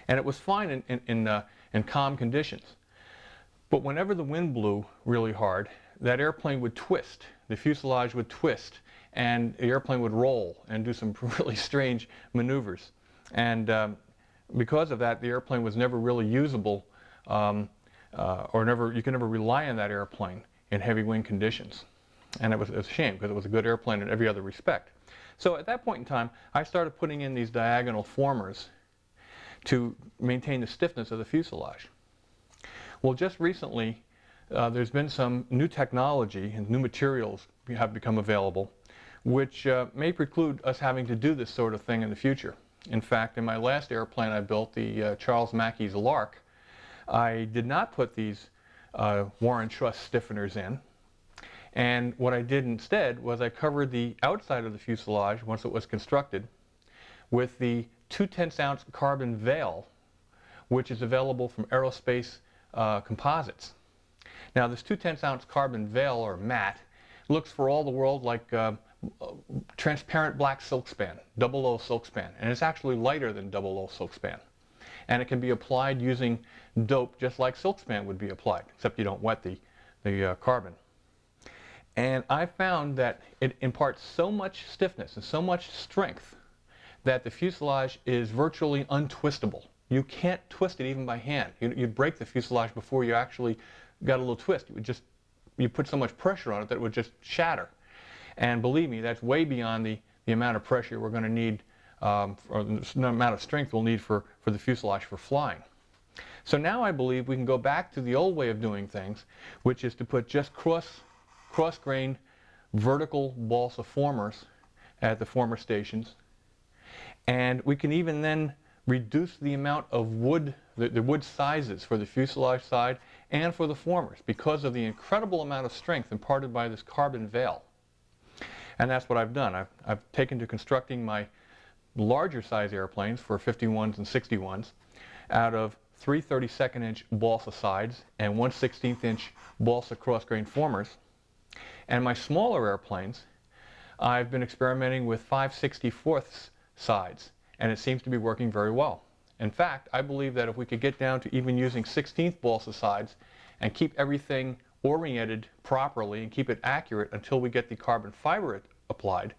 And it was fine in calm conditions. But whenever the wind blew really hard, that airplane would twist. The fuselage would twist, and the airplane would roll and do some really strange maneuvers. And because of that, the airplane was never really usable, you could never rely on that airplane in heavy wind conditions. And it was a shame, because it was a good airplane in every other respect. So at that point in time, I started putting in these diagonal formers to maintain the stiffness of the fuselage. Well, just recently, there's been some new technology and new materials have become available, which may preclude us having to do this sort of thing in the future. In fact, in my last airplane I built, the Charles Mackey's Lark, I did not put these Warren Truss stiffeners in. And what I did instead was I covered the outside of the fuselage, once it was constructed, with the 2/10 ounce carbon veil, which is available from Aerospace Composites. Now, this 2/10 ounce carbon veil, or mat, looks for all the world like transparent black silkspan, 00 silkspan, and it's actually lighter than 00 silkspan. And it can be applied using dope just like silkspan would be applied, except you don't wet the carbon. And I found that it imparts so much stiffness and so much strength that the fuselage is virtually untwistable. You can't twist it even by hand. You'd break the fuselage before you actually got a little twist. You put so much pressure on it that it would just shatter. And believe me, that's way beyond the amount of pressure we're going to need, or the amount of strength we'll need for the fuselage for flying. So now I believe we can go back to the old way of doing things, which is to put just cross-grained vertical balsa formers at the former stations. And we can even then reduce the amount of wood, the wood sizes for the fuselage side and for the formers, because of the incredible amount of strength imparted by this carbon veil. And that's what I've done. I've taken to constructing my larger size airplanes for 51s and 61s out of 3 32nd inch balsa sides and 1/16 inch balsa cross-grained formers. And my smaller airplanes, I've been experimenting with 5/64 sides, and it seems to be working very well. In fact, I believe that if we could get down to even using 16th balsa sides and keep everything oriented properly and keep it accurate until we get the carbon fiber applied,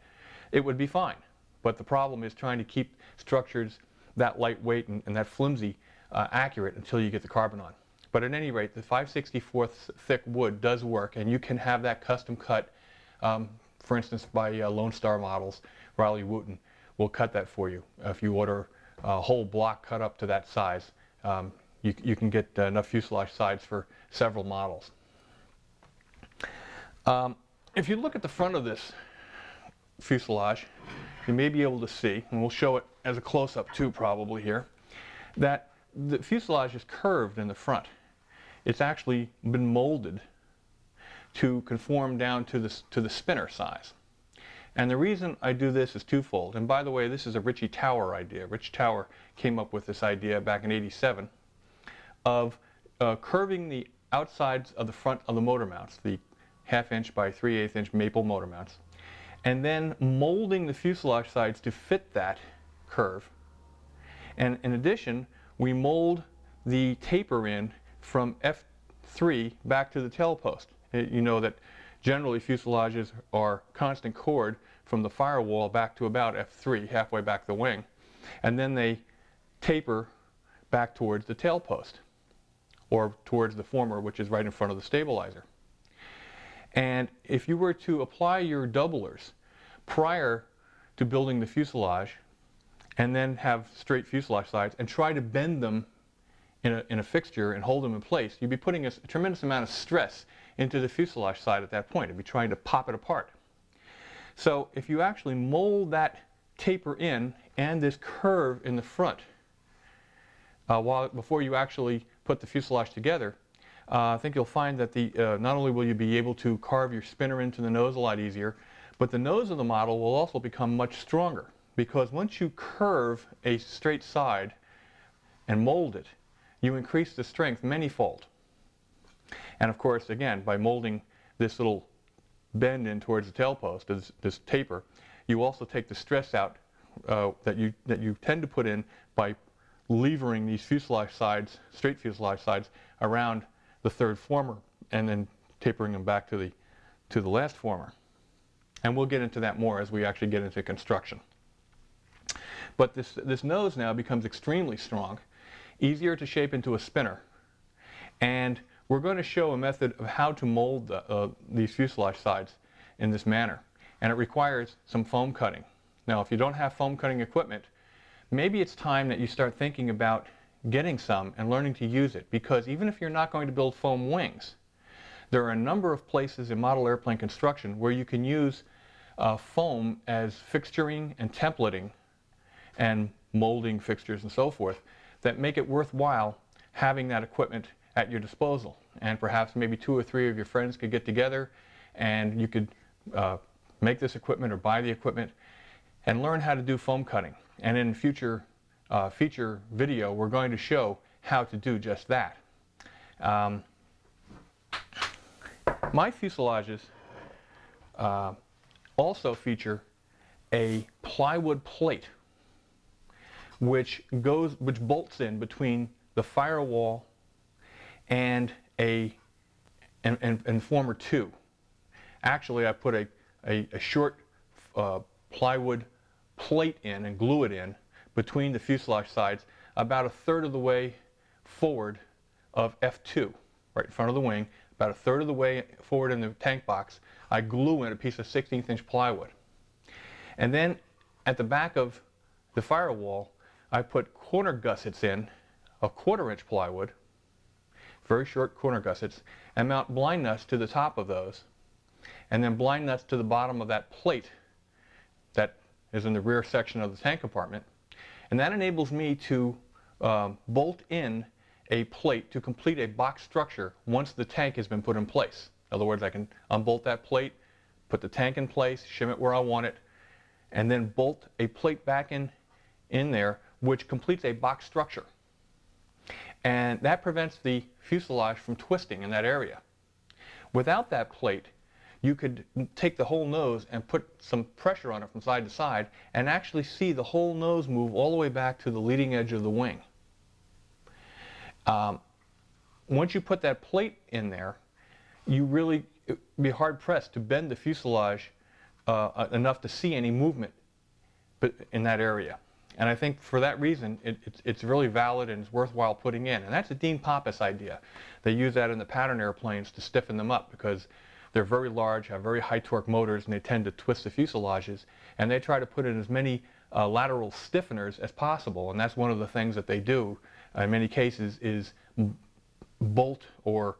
it would be fine. But the problem is trying to keep structures that lightweight and that flimsy accurate until you get the carbon on. But at any rate, the 5/64 thick wood does work, and you can have that custom cut, for instance, by Lone Star Models. Riley Wooten will cut that for you. If you order a whole block cut up to that size, you can get enough fuselage sides for several models. If you look at the front of this fuselage, you may be able to see, and we'll show it as a close-up too probably here, that the fuselage is curved in the front. It's actually been molded to conform down to the spinner size. And the reason I do this is twofold. And by the way, this is a Richie Tower idea. Rich Tower came up with this idea back in '87 of curving the outsides of the front of the motor mounts, the 1/2 inch by 3/8 inch maple motor mounts, and then molding the fuselage sides to fit that curve. And in addition, we mold the taper in from F3 back to the tail post. You know that generally fuselages are constant chord from the firewall back to about F3, halfway back the wing, and then they taper back towards the tail post, or towards the former, which is right in front of the stabilizer. And if you were to apply your doublers prior to building the fuselage, and then have straight fuselage sides, and try to bend them in a fixture and hold them in place, you'd be putting a tremendous amount of stress into the fuselage side at that point. You'd be trying to pop it apart. So if you actually mold that taper in and this curve in the front before you actually put the fuselage together, I think you'll find that not only will you be able to carve your spinner into the nose a lot easier, but the nose of the model will also become much stronger, because once you curve a straight side and mold it, you increase the strength many-fold. And of course, again, by molding this little bend in towards the tailpost, this taper, you also take the stress out that you tend to put in by levering these fuselage sides, straight fuselage sides, around the third former, and then tapering them back to the last former. And we'll get into that more as we actually get into construction. But this nose now becomes extremely strong, easier to shape into a spinner, and we're going to show a method of how to mold these fuselage sides in this manner. And it requires some foam cutting. Now, if you don't have foam cutting equipment, maybe it's time that you start thinking about getting some and learning to use it, because even if you're not going to build foam wings, there are a number of places in model airplane construction where you can use foam as fixturing and templating and molding fixtures and so forth that make it worthwhile having that equipment at your disposal. And perhaps maybe 2 or 3 of your friends could get together and you could make this equipment or buy the equipment and learn how to do foam cutting. And in future feature video, we're going to show how to do just that. My fuselages also feature a plywood plate which bolts in between the firewall and former 2. Actually, I put a short plywood plate in and glue it in between the fuselage sides about 1/3 of the way forward of F2, right in front of the wing, about 1/3 of the way forward in the tank box. I glue in a piece of 16th-inch plywood. And then at the back of the firewall, I put corner gussets in of 1/4-inch plywood, very short corner gussets, and mount blind nuts to the top of those, and then blind nuts to the bottom of that plate that is in the rear section of the tank compartment. And that enables me to bolt in a plate to complete a box structure once the tank has been put in place. In other words, I can unbolt that plate, put the tank in place, shim it where I want it, and then bolt a plate back in there, which completes a box structure. And that prevents the fuselage from twisting in that area. Without that plate, you could take the whole nose and put some pressure on it from side to side and actually see the whole nose move all the way back to the leading edge of the wing. Once you put that plate in there, you really be hard-pressed to bend the fuselage enough to see any movement in that area. And I think for that reason, it's really valid and it's worthwhile putting in. And that's a Dean Pappas idea. They use that in the pattern airplanes to stiffen them up because they're very large, have very high torque motors, and they tend to twist the fuselages. And they try to put in as many lateral stiffeners as possible. And that's one of the things that they do in many cases is bolt or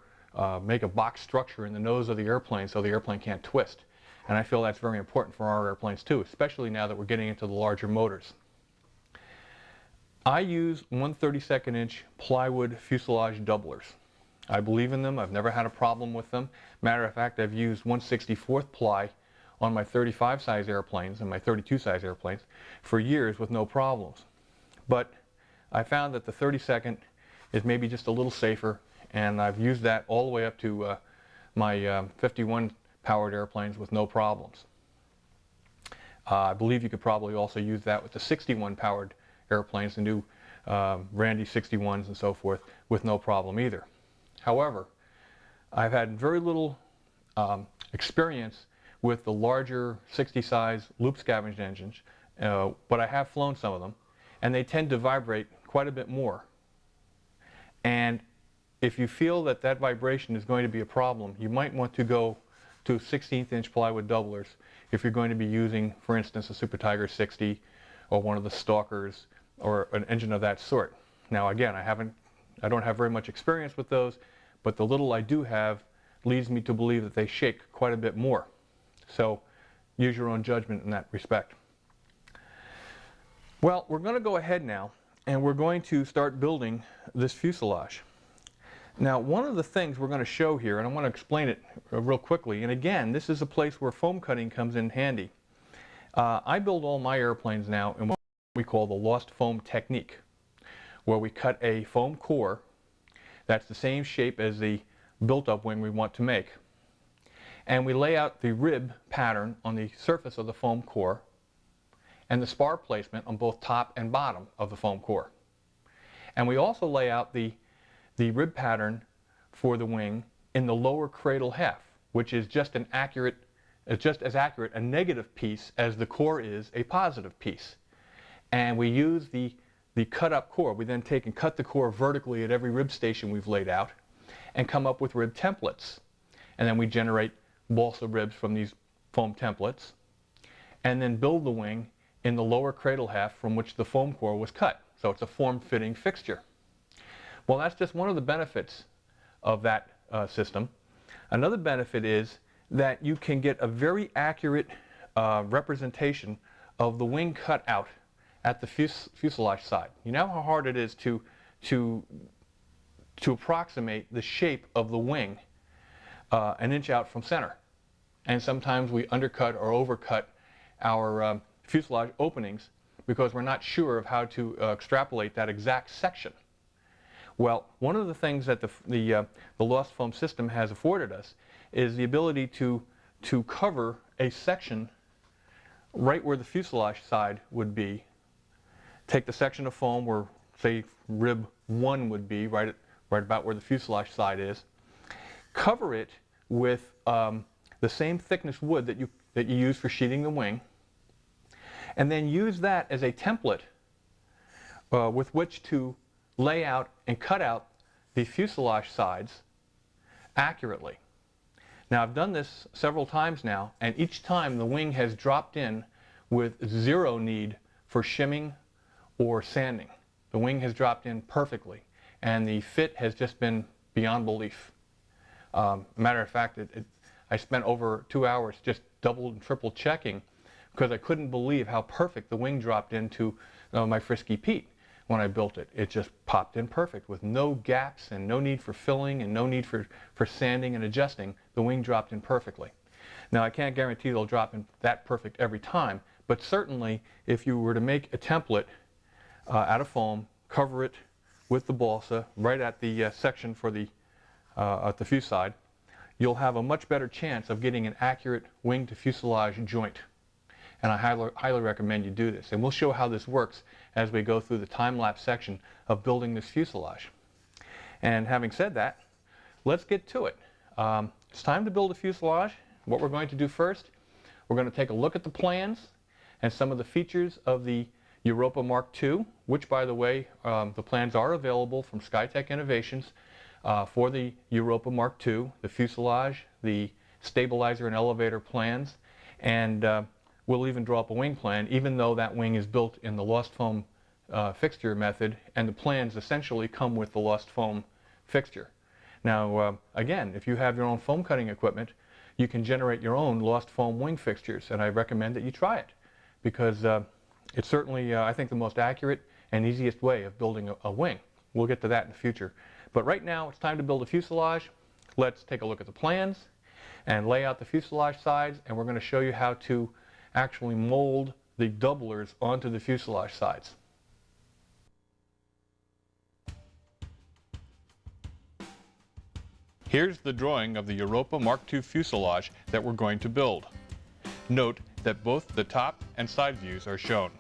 make a box structure in the nose of the airplane so the airplane can't twist. And I feel that's very important for our airplanes too, especially now that we're getting into the larger motors. I use 1/32-inch plywood fuselage doublers. I believe in them. I've never had a problem with them. Matter of fact, I've used 1/64 ply on my 35 size airplanes and my 32 size airplanes for years with no problems. But I found that the 32nd is maybe just a little safer, and I've used that all the way up to my 51 powered airplanes with no problems. I believe you could probably also use that with the 61 powered airplanes, the new Randy 61s and so forth, with no problem either. However, I've had very little experience with the larger 60 size loop scavenged engines, but I have flown some of them, and they tend to vibrate quite a bit more. And if you feel that that vibration is going to be a problem, you might want to go to 16th-inch plywood doublers if you're going to be using, for instance, a Super Tiger 60 or one of the Stalkers or an engine of that sort. Now again, I don't have very much experience with those, but the little I do have leads me to believe that they shake quite a bit more. So use your own judgment in that respect. Well, we're going to go ahead now and we're going to start building this fuselage. Now, one of the things we're going to show here, and I want to explain it real quickly, and again, this is a place where foam cutting comes in handy. I build all my airplanes now in what we call the lost foam technique, where we cut a foam core That's the same shape as the built-up wing we want to make. And we lay out the rib pattern on the surface of the foam core and the spar placement on both top and bottom of the foam core. And we also lay out the rib pattern for the wing in the lower cradle half, which is just as accurate a negative piece as the core is a positive piece. And we use the cut up core. We then take and cut the core vertically at every rib station we've laid out and come up with rib templates. And then we generate balsa ribs from these foam templates and then build the wing in the lower cradle half from which the foam core was cut. So it's a form-fitting fixture. Well, that's just one of the benefits of that system. Another benefit is that you can get a very accurate representation of the wing cutout at the fuselage side. You know how hard it is to approximate the shape of the wing an inch out from center. And sometimes we undercut or overcut our fuselage openings because we're not sure of how to extrapolate that exact section. Well, one of the things that the lost foam system has afforded us is the ability to cover a section right where the fuselage side would be. Take the section of foam where, say, rib 1 would be, right about where the fuselage side is. Cover it with the same thickness wood that you use for sheeting the wing, and then use that as a template with which to lay out and cut out the fuselage sides accurately. Now, I've done this several times now, and each time the wing has dropped in with zero need for shimming or sanding. The wing has dropped in perfectly, and the fit has just been beyond belief. Matter of fact, I spent over 2 hours just double and triple checking because I couldn't believe how perfect the wing dropped into my Frisky Pete when I built it. It just popped in perfect with no gaps and no need for filling and no need for sanding and adjusting. The wing dropped in perfectly. Now, I can't guarantee it'll drop in that perfect every time, but certainly if you were to make a template out of foam, cover it with the balsa right at the section for at the fuse side, you'll have a much better chance of getting an accurate wing to fuselage joint. And I highly recommend you do this. And we'll show how this works as we go through the time-lapse section of building this fuselage. And having said that, let's get to it. It's time to build a fuselage. What we're going to do first, we're going to take a look at the plans and some of the features of the Europa Mark II, which, by the way, the plans are available from Skytech Innovations for the Europa Mark II, the fuselage, the stabilizer and elevator plans, and we'll even draw up a wing plan, even though that wing is built in the lost foam fixture method, and the plans essentially come with the lost foam fixture. Now, again, if you have your own foam cutting equipment, you can generate your own lost foam wing fixtures, and I recommend that you try it because it's certainly, I think, the most accurate and easiest way of building a wing. We'll get to that in the future. But right now, it's time to build a fuselage. Let's take a look at the plans and lay out the fuselage sides, and we're going to show you how to actually mold the doublers onto the fuselage sides. Here's the drawing of the Europa Mark II fuselage that we're going to build. Note that both the top and side views are shown.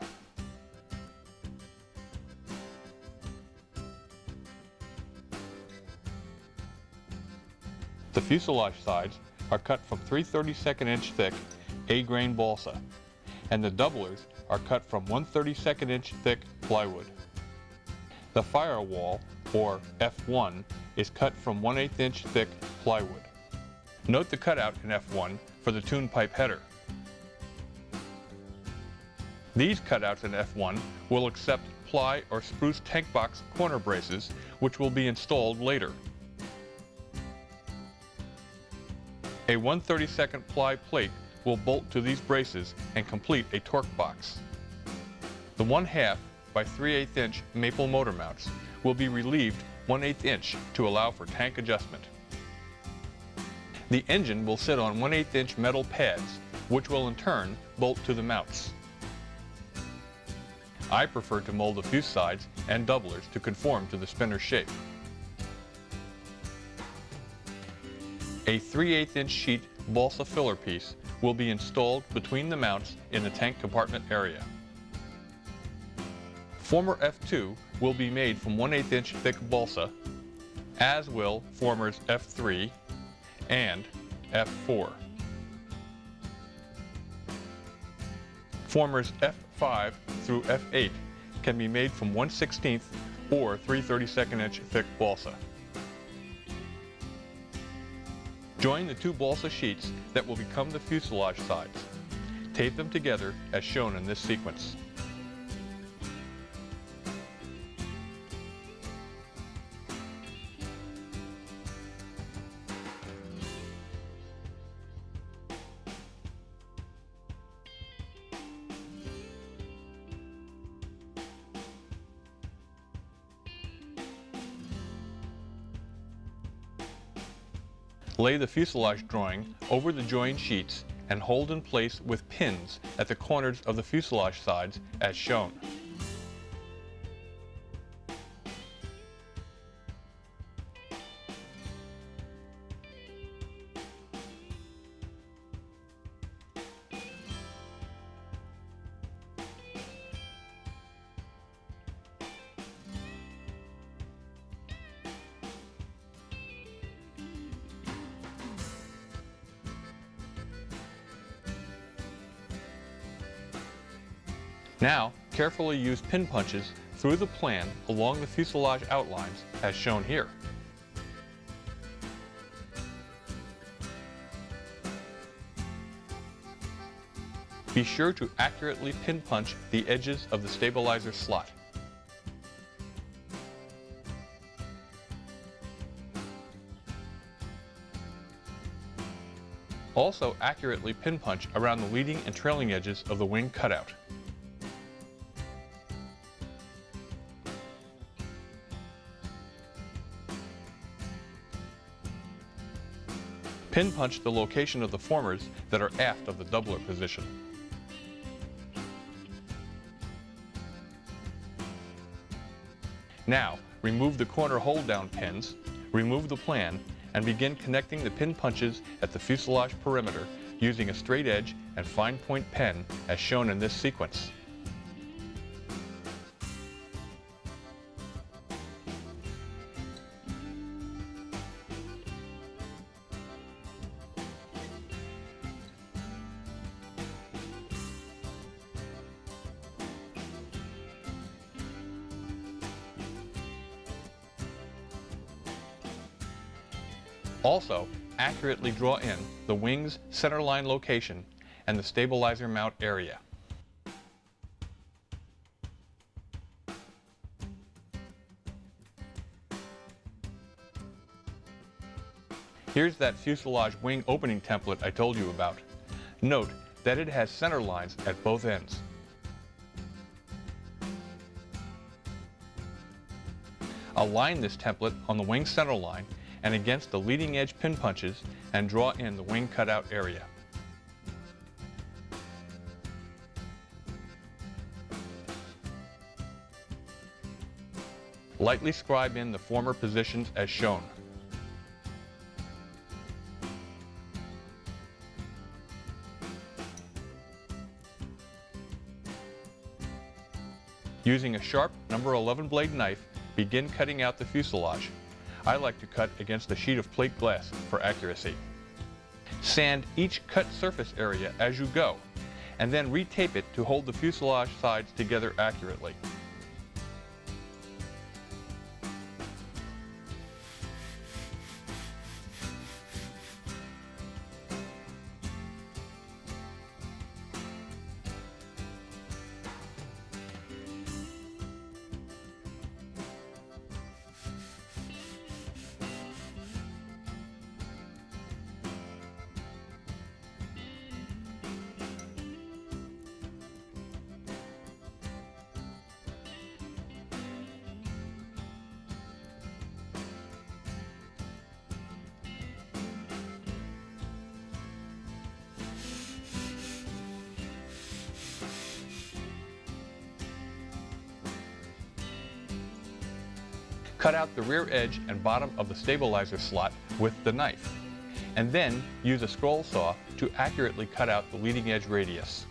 The fuselage sides are cut from 3/32 inch thick A-grain balsa, and the doublers are cut from 1/32 inch thick plywood. The firewall, or F1, is cut from 1/8 inch thick plywood. Note the cutout in F1 for the tune pipe header. These cutouts in F1 will accept ply or spruce tank box corner braces, which will be installed later. A 1/32 ply plate will bolt to these braces and complete a torque box. The 1/2 by 3/8 inch maple motor mounts will be relieved 1/8 inch to allow for tank adjustment. The engine will sit on 1/8 inch metal pads, which will in turn bolt to the mounts. I prefer to mold the fuse sides and doublers to conform to the spinner shape. A 3/8 inch sheet balsa filler piece will be installed between the mounts in the tank compartment area. Former F2 will be made from 1/8 inch thick balsa, as will formers F3 and F4. Formers F5 through F8 can be made from 1/16 or 3/32 inch thick balsa. Join the two balsa sheets that will become the fuselage sides. Tape them together as shown in this sequence. Lay the fuselage drawing over the joined sheets and hold in place with pins at the corners of the fuselage sides as shown. Now, carefully use pin punches through the plan along the fuselage outlines as shown here. Be sure to accurately pin punch the edges of the stabilizer slot. Also accurately pin punch around the leading and trailing edges of the wing cutout. Pin punch the location of the formers that are aft of the doubler position. Now, remove the corner hold-down pins, remove the plan, and begin connecting the pin punches at the fuselage perimeter using a straight edge and fine point pen as shown in this sequence. Also, accurately draw in the wing's centerline location and the stabilizer mount area. Here's that fuselage wing opening template I told you about. Note that it has center lines at both ends. Align this template on the wing center line and against the leading edge pin punches and draw in the wing cutout area. Lightly scribe in the former positions as shown. Using a sharp number 11 blade knife, begin cutting out the fuselage. I like to cut against a sheet of plate glass for accuracy. Sand each cut surface area as you go, and then retape it to hold the fuselage sides together accurately. Cut out the rear edge and bottom of the stabilizer slot with the knife, and then use a scroll saw to accurately cut out the leading edge radius.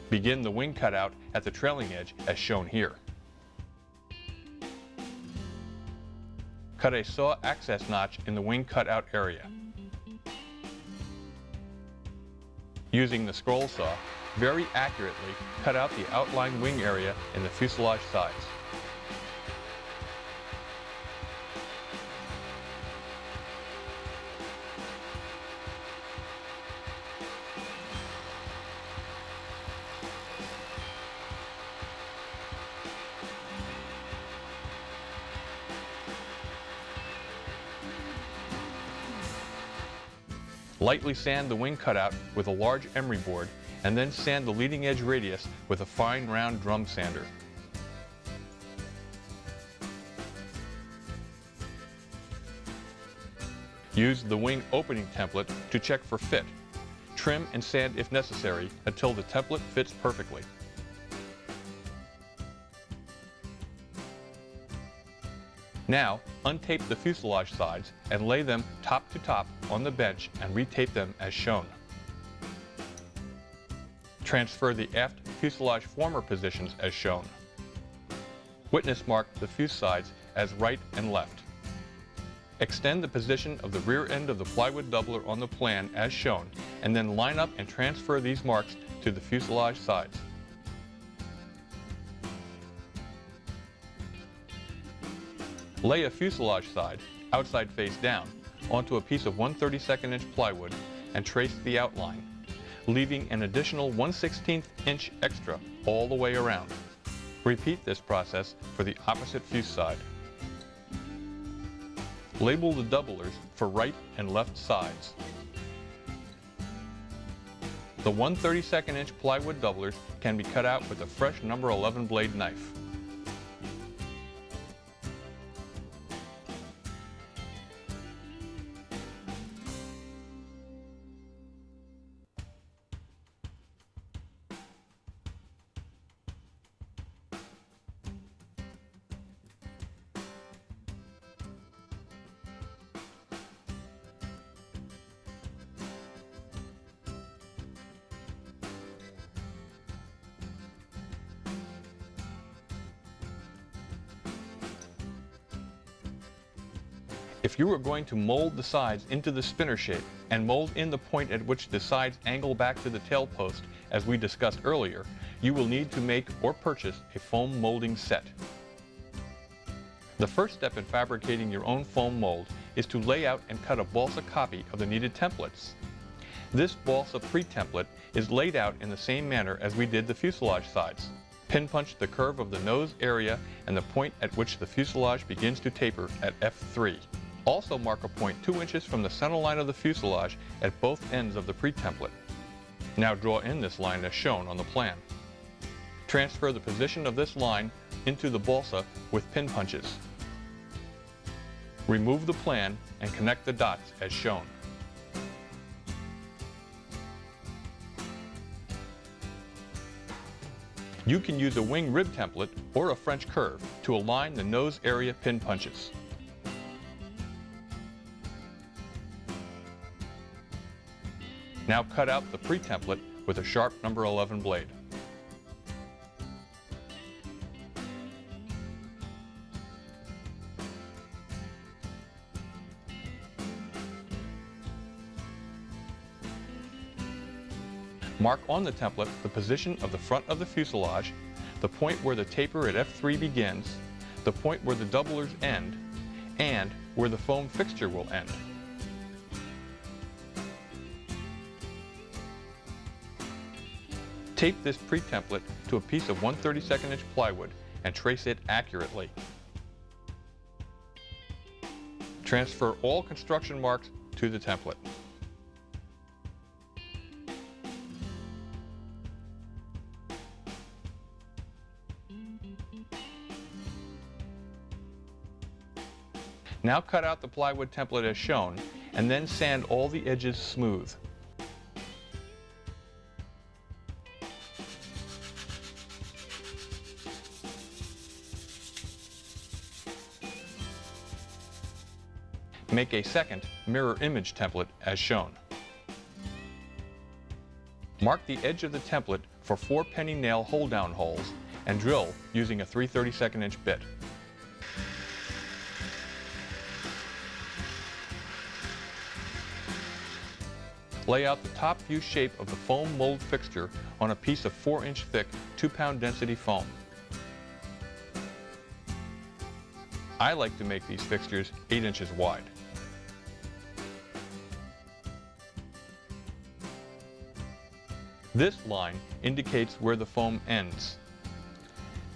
Begin the wing cutout at the trailing edge as shown here. Cut a saw access notch in the wing cutout area. Using the scroll saw, very accurately cut out the outlined wing area in the fuselage sides. Lightly sand the wing cutout with a large emery board, and then sand the leading edge radius with a fine round drum sander. Use the wing opening template to check for fit. Trim and sand if necessary until the template fits perfectly. Now, untape the fuselage sides and lay them top to top on the bench and retape them as shown. Transfer the aft fuselage former positions as shown. Witness mark the fuse sides as right and left. Extend the position of the rear end of the plywood doubler on the plan as shown, and then line up and transfer these marks to the fuselage sides. Lay a fuselage side, outside face down, onto a piece of 1/32 inch plywood and trace the outline, leaving an additional 1/16 inch extra all the way around. Repeat this process for the opposite fuse side. Label the doublers for right and left sides. The 1/32 inch plywood doublers can be cut out with a fresh number 11 blade knife. If you are going to mold the sides into the spinner shape and mold in the point at which the sides angle back to the tail post, as we discussed earlier, you will need to make or purchase a foam molding set. The first step in fabricating your own foam mold is to lay out and cut a balsa copy of the needed templates. This balsa pre-template is laid out in the same manner as we did the fuselage sides. Pin punch the curve of the nose area and the point at which the fuselage begins to taper at F3. Also mark a point 2 inches from the center line of the fuselage at both ends of the pre-template. Now draw in this line as shown on the plan. Transfer the position of this line into the balsa with pin punches. Remove the plan and connect the dots as shown. You can use a wing rib template or a French curve to align the nose area pin punches. Now cut out the pre-template with a sharp number 11 blade. Mark on the template the position of the front of the fuselage, the point where the taper at F3 begins, the point where the doublers end, and where the foam fixture will end. Tape this pre-template to a piece of 1/32 inch plywood and trace it accurately. Transfer all construction marks to the template. Now cut out the plywood template as shown, and then sand all the edges smooth. Make a second mirror image template as shown. Mark the edge of the template for 4 penny nail hold-down holes and drill using a 3/32 inch bit. Lay out the top view shape of the foam mold fixture on a piece of 4-inch thick, 2-pound density foam. I like to make these fixtures 8 inches wide. This line indicates where the foam ends.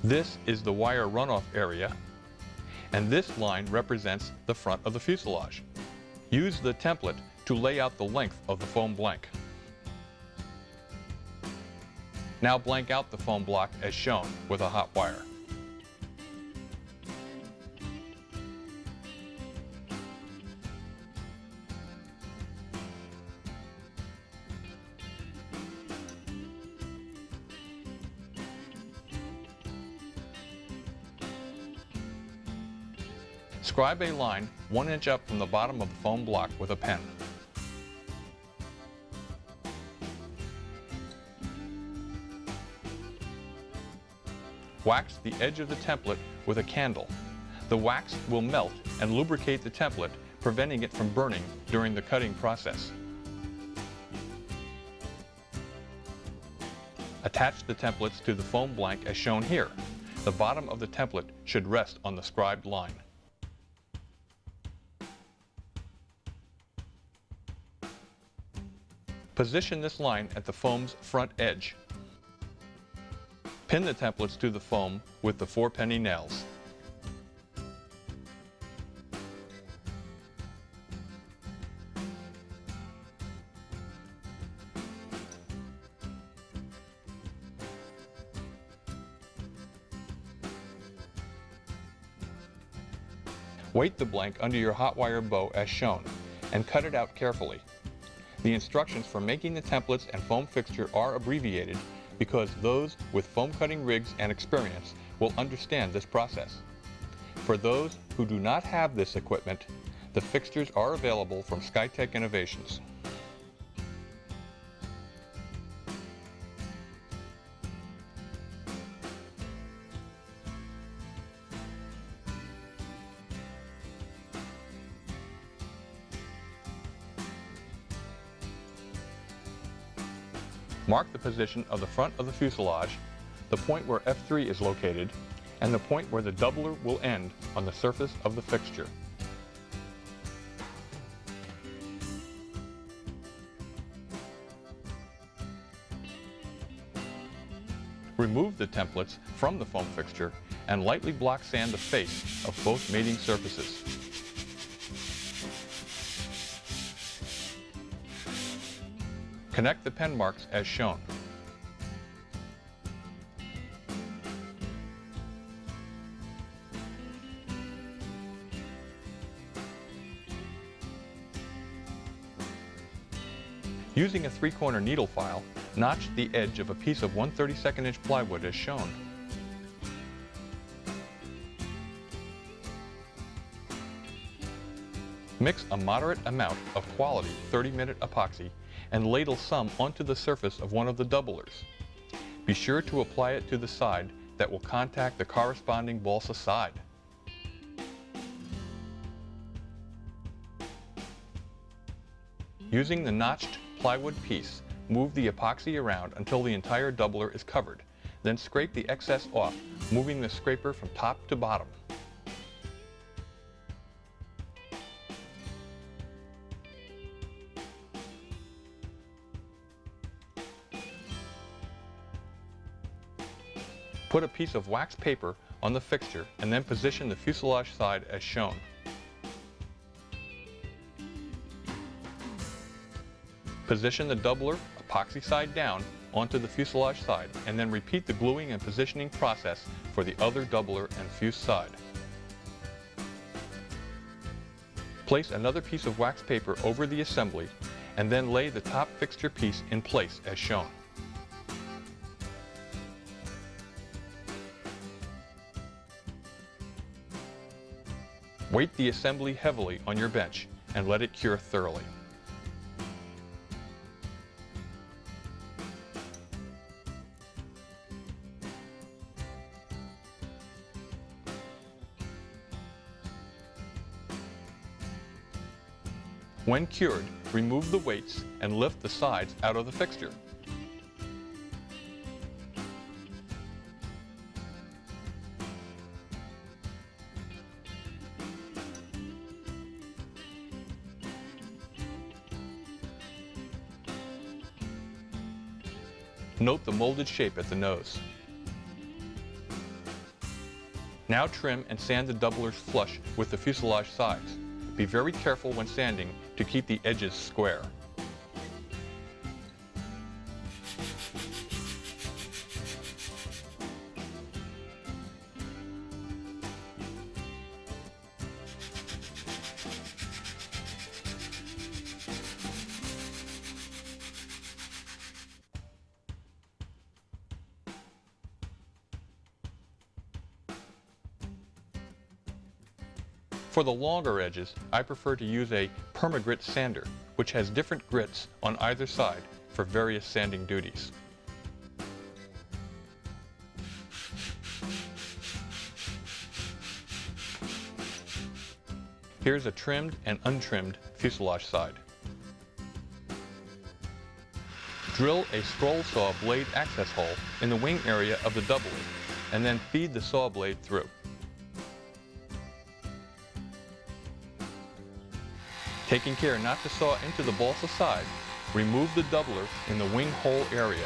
This is the wire runoff area, and this line represents the front of the fuselage. Use the template to lay out the length of the foam blank. Now blank out the foam block as shown with a hot wire. Scribe a line 1 inch up from the bottom of the foam block with a pen. Wax the edge of the template with a candle. The wax will melt and lubricate the template, preventing it from burning during the cutting process. Attach the templates to the foam blank as shown here. The bottom of the template should rest on the scribed line. Position this line at the foam's front edge. Pin the templates to the foam with the 4 penny nails. Weight the blank under your hot wire bow as shown and cut it out carefully. The instructions for making the templates and foam fixture are abbreviated because those with foam cutting rigs and experience will understand this process. For those who do not have this equipment, the fixtures are available from SkyTech Innovations. Mark the position of the front of the fuselage, the point where F3 is located, and the point where the doubler will end on the surface of the fixture. Remove the templates from the foam fixture and lightly block sand the face of both mating surfaces. Connect the pen marks as shown. Using a 3-corner needle file, notch the edge of a piece of 1/32 inch plywood as shown. Mix a moderate amount of quality 30-minute epoxy and ladle some onto the surface of one of the doublers. Be sure to apply it to the side that will contact the corresponding balsa side. Using the notched plywood piece, move the epoxy around until the entire doubler is covered. Then scrape the excess off, moving the scraper from top to bottom. Put a piece of wax paper on the fixture and then position the fuselage side as shown. Position the doubler epoxy side down onto the fuselage side and then repeat the gluing and positioning process for the other doubler and fuse side. Place another piece of wax paper over the assembly and then lay the top fixture piece in place as shown. Weight the assembly heavily on your bench and let it cure thoroughly. When cured, remove the weights and lift the sides out of the fixture. Note the molded shape at the nose. Now trim and sand the doublers flush with the fuselage sides. Be very careful when sanding to keep the edges square. For the longer edges, I prefer to use a perma-grit sander, which has different grits on either side for various sanding duties. Here's a trimmed and untrimmed fuselage side. Drill a scroll saw blade access hole in the wing area of the doubler, and then feed the saw blade through. Taking care not to saw into the balsa side, remove the doubler in the wing hole area.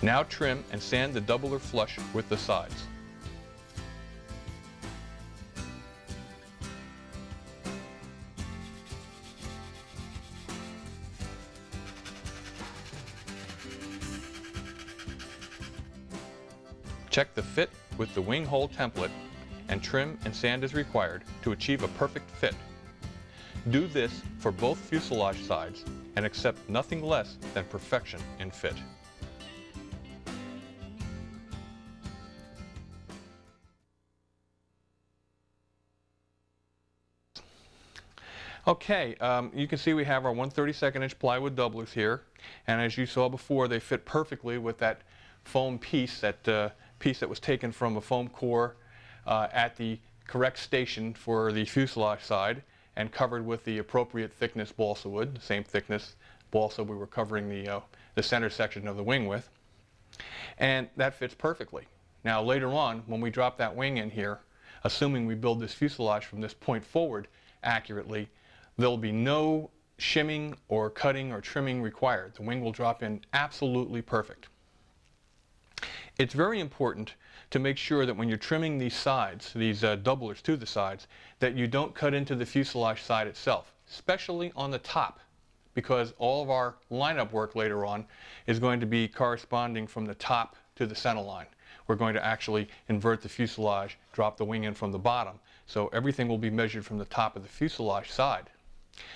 Now trim and sand the doubler flush with the sides. Check the fit with the wing hole template and trim and sand as required to achieve a perfect fit. Do this for both fuselage sides and accept nothing less than perfection in fit. Okay, you can see we have our 1/32 inch plywood doublers here, and as you saw before, they fit perfectly with that foam piece, that piece that was taken from a foam core at the correct station for the fuselage side and covered with the appropriate thickness balsa wood, the same thickness balsa we were covering the center section of the wing with. And that fits perfectly. Now later on, when we drop that wing in here, assuming we build this fuselage from this point forward accurately, there'll be no shimming or cutting or trimming required. The wing will drop in absolutely perfect. It's very important to make sure that when you're trimming these sides, these doublers to the sides, that you don't cut into the fuselage side itself, especially on the top, because all of our lineup work later on is going to be corresponding from the top to the center line. We're going to actually invert the fuselage, drop the wing in from the bottom, so everything will be measured from the top of the fuselage side.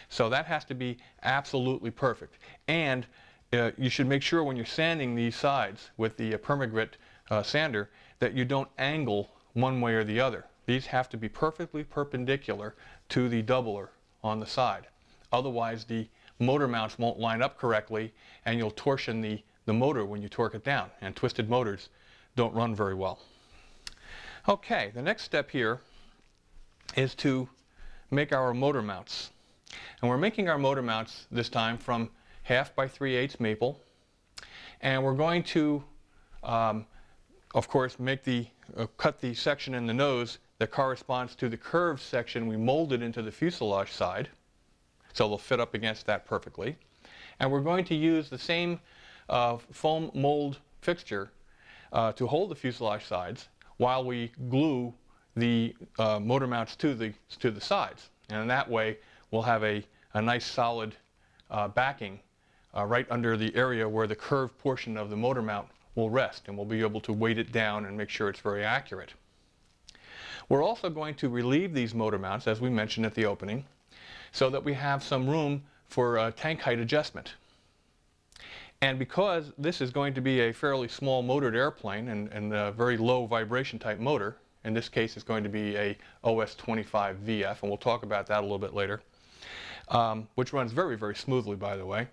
So that has to be absolutely perfect. And you should make sure when you're sanding these sides with the perma-grit sander that you don't angle one way or the other. These have to be perfectly perpendicular to the doubler on the side. Otherwise the motor mounts won't line up correctly and you'll torsion the motor when you torque it down, and twisted motors don't run very well. Okay, the next step here is to make our motor mounts. And we're making our motor mounts this time from 1/2 by 3/8 maple, and we're going to of course make cut the section in the nose that corresponds to the curved section we molded into the fuselage side, so they'll fit up against that perfectly. And we're going to use the same foam mold fixture to hold the fuselage sides while we glue the motor mounts to the sides, and in that way we'll have a nice solid backing right under the area where the curved portion of the motor mount will rest, and we'll be able to weight it down and make sure it's very accurate. We're also going to relieve these motor mounts, as we mentioned at the opening, so that we have some room for tank height adjustment. And because this is going to be a fairly small motored airplane and a very low vibration type motor, in this case it's going to be a OS-25 VF, and we'll talk about that a little bit later, which runs very, very smoothly, by the way.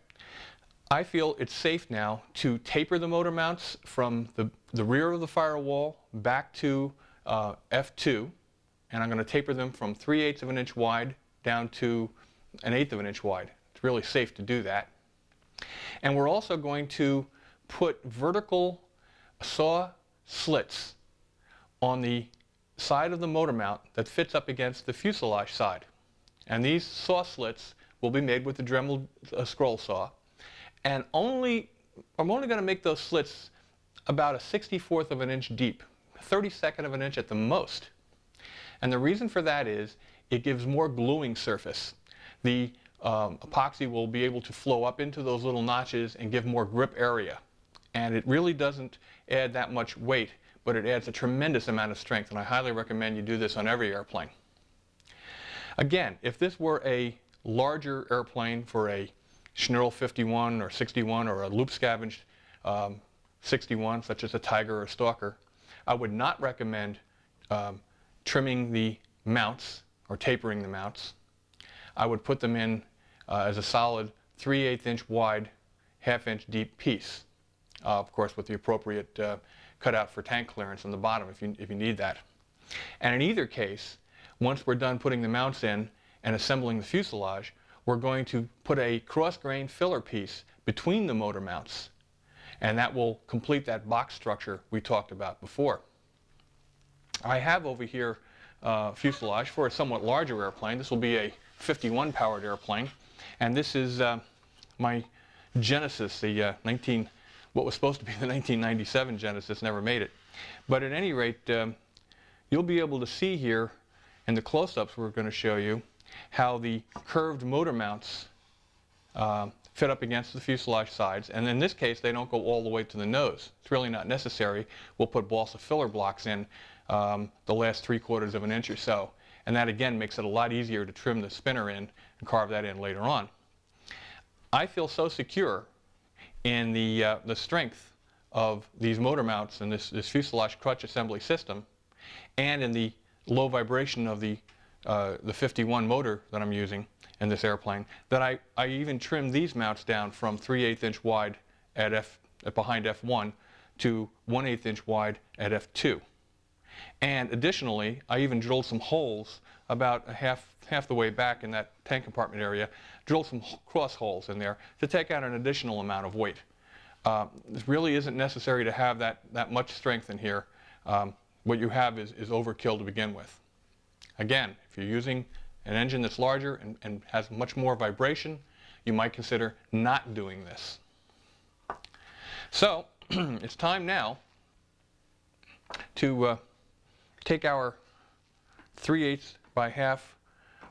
I feel it's safe now to taper the motor mounts from the rear of the firewall back to F2, and I'm going to taper them from 3/8 of an inch wide down to 1/8 of an inch wide. It's really safe to do that. And we're also going to put vertical saw slits on the side of the motor mount that fits up against the fuselage side. And these saw slits will be made with the Dremel scroll saw. And I'm only going to make those slits about a 1/64 of an inch deep, 1/32 of an inch at the most. And the reason for that is it gives more gluing surface. The epoxy will be able to flow up into those little notches and give more grip area. And it really doesn't add that much weight, but it adds a tremendous amount of strength, and I highly recommend you do this on every airplane. Again, if this were a larger airplane for a Schnurl 51 or 61 or a loop scavenged 61, such as a Tiger or a Stalker, I would not recommend trimming the mounts or tapering the mounts. I would put them in as a solid 3/8 inch wide, 1/2 inch deep piece, of course with the appropriate cutout for tank clearance on the bottom if you need that. And in either case, once we're done putting the mounts in and assembling the fuselage, we're going to put a cross-grain filler piece between the motor mounts, and that will complete that box structure we talked about before. I have over here fuselage for a somewhat larger airplane. This will be a 51 powered airplane, and this is my Genesis, the what was supposed to be the 1997 Genesis, never made it. But at any rate, you'll be able to see here in the close-ups we're going to show you how the curved motor mounts fit up against the fuselage sides, and in this case they don't go all the way to the nose. It's really not necessary. We'll put balsa filler blocks in the last 3/4 of an inch or so, and that again makes it a lot easier to trim the spinner in and carve that in later on. I feel so secure in the strength of these motor mounts and this fuselage crutch assembly system, and in the low vibration of the 51 motor that I'm using in this airplane, that I even trimmed these mounts down from 3/8 inch wide at behind F1 to 1/8 inch wide at F2. And additionally, I even drilled some holes about half the way back in that tank compartment area, drilled some cross holes in there to take out an additional amount of weight. This really isn't necessary to have that much strength in here. What you have is overkill to begin with. Again, if you're using an engine that's larger and has much more vibration, you might consider not doing this. So it's time now to take our 3/8 by half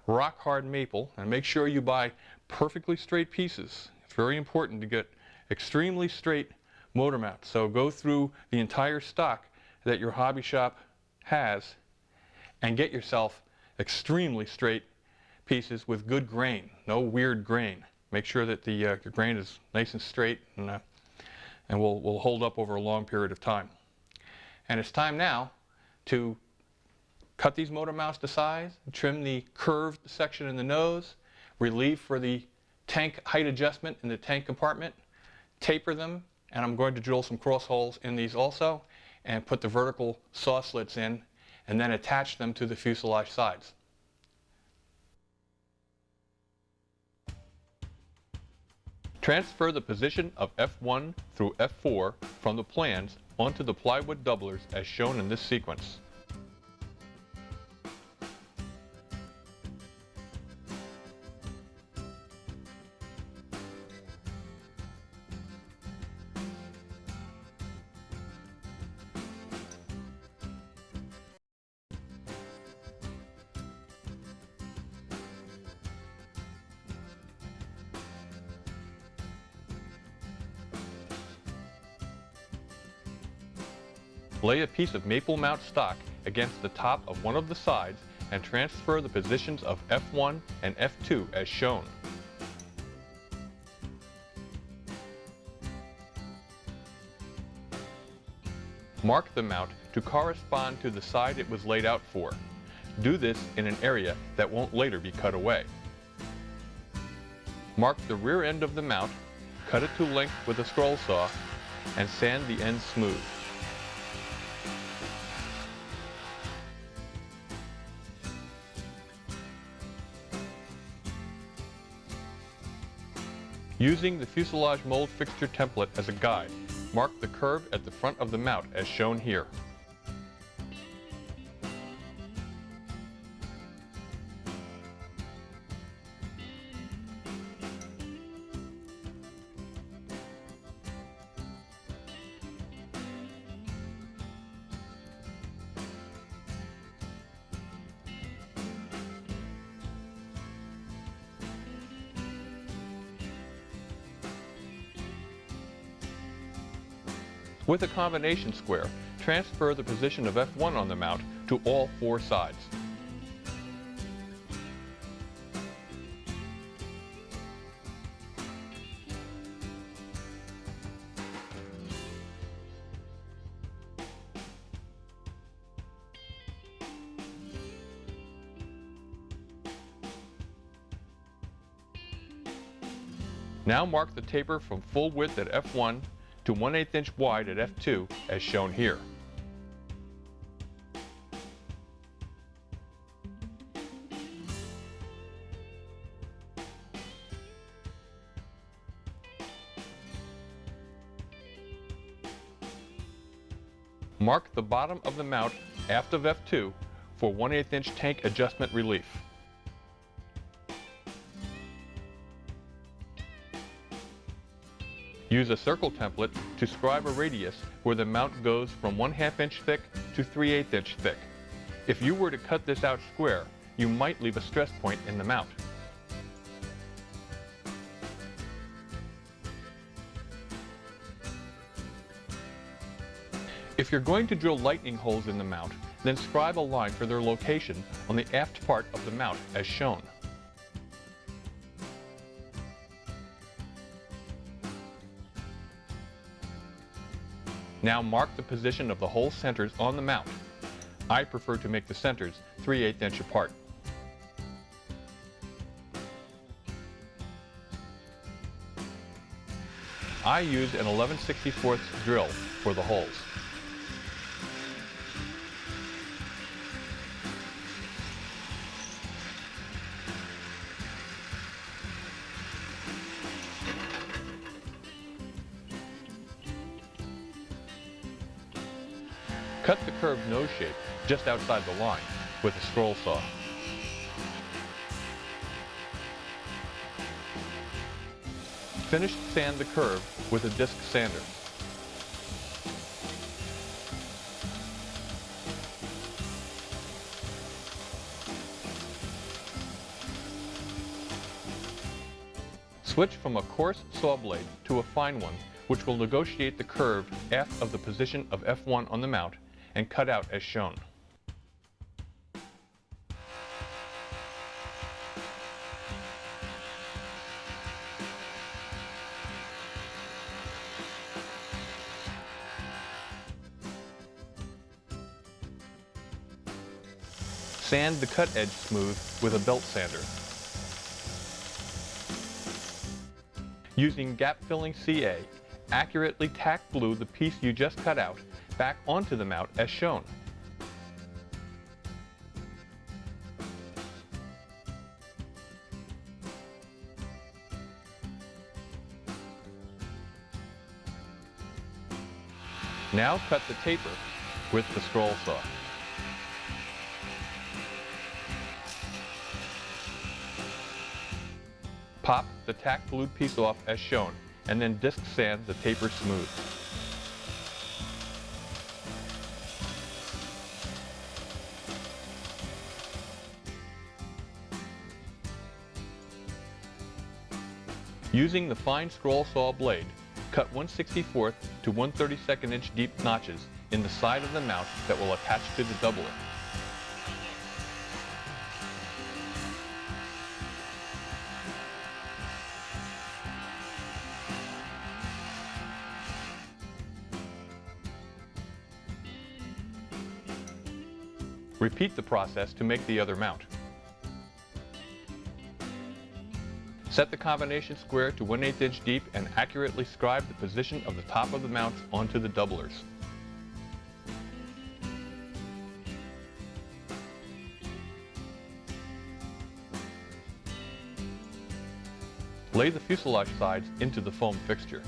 rock hard maple and make sure you buy perfectly straight pieces. It's very important to get extremely straight motor mounts. So go through the entire stock that your hobby shop has and get yourself extremely straight pieces with good grain, no weird grain. Make sure that your grain is nice and straight and will hold up over a long period of time. And it's time now to cut these motor mounts to size, trim the curved section in the nose, relieve for the tank height adjustment in the tank compartment, taper them, and I'm going to drill some cross holes in these also, and put the vertical saw slits in, and then attach them to the fuselage sides. Transfer the position of F1 through F4 from the plans onto the plywood doublers as shown in this sequence. Lay a piece of maple mount stock against the top of one of the sides and transfer the positions of F1 and F2 as shown. Mark the mount to correspond to the side it was laid out for. Do this in an area that won't later be cut away. Mark the rear end of the mount, cut it to length with a scroll saw, and sand the ends smooth. Using the fuselage mold fixture template as a guide, mark the curve at the front of the mount as shown here. With a combination square, transfer the position of F1 on the mount to all four sides. Now mark the taper from full width at F1 to 1/8 inch wide at F2 as shown here. Mark the bottom of the mount aft of F2 for 1/8 inch tank adjustment relief. Use a circle template to scribe a radius where the mount goes from 1/2 inch thick to 3/8 inch thick. If you were to cut this out square, you might leave a stress point in the mount. If you're going to drill lightning holes in the mount, then scribe a line for their location on the aft part of the mount as shown. Now mark the position of the hole centers on the mount. I prefer to make the centers 3/8 inch apart. I use an 11/64 drill for the holes. Cut the curved nose shape just outside the line with a scroll saw. Finish sand the curve with a disc sander. Switch from a coarse saw blade to a fine one, which will negotiate the curve aft of the position of F1 on the mount and cut out as shown. Sand the cut edge smooth with a belt sander. Using gap-filling CA, accurately tack glue the piece you just cut out back onto the mount as shown. Now cut the taper with the scroll saw. Pop the tack glued piece off as shown, and then disc sand the taper smooth. Using the fine scroll saw blade, cut 1/64 to 1/32 inch deep notches in the side of the mount that will attach to the doubler. Repeat the process to make the other mount. Set the combination square to 1/8 inch deep and accurately scribe the position of the top of the mounts onto the doublers. Lay the fuselage sides into the foam fixture.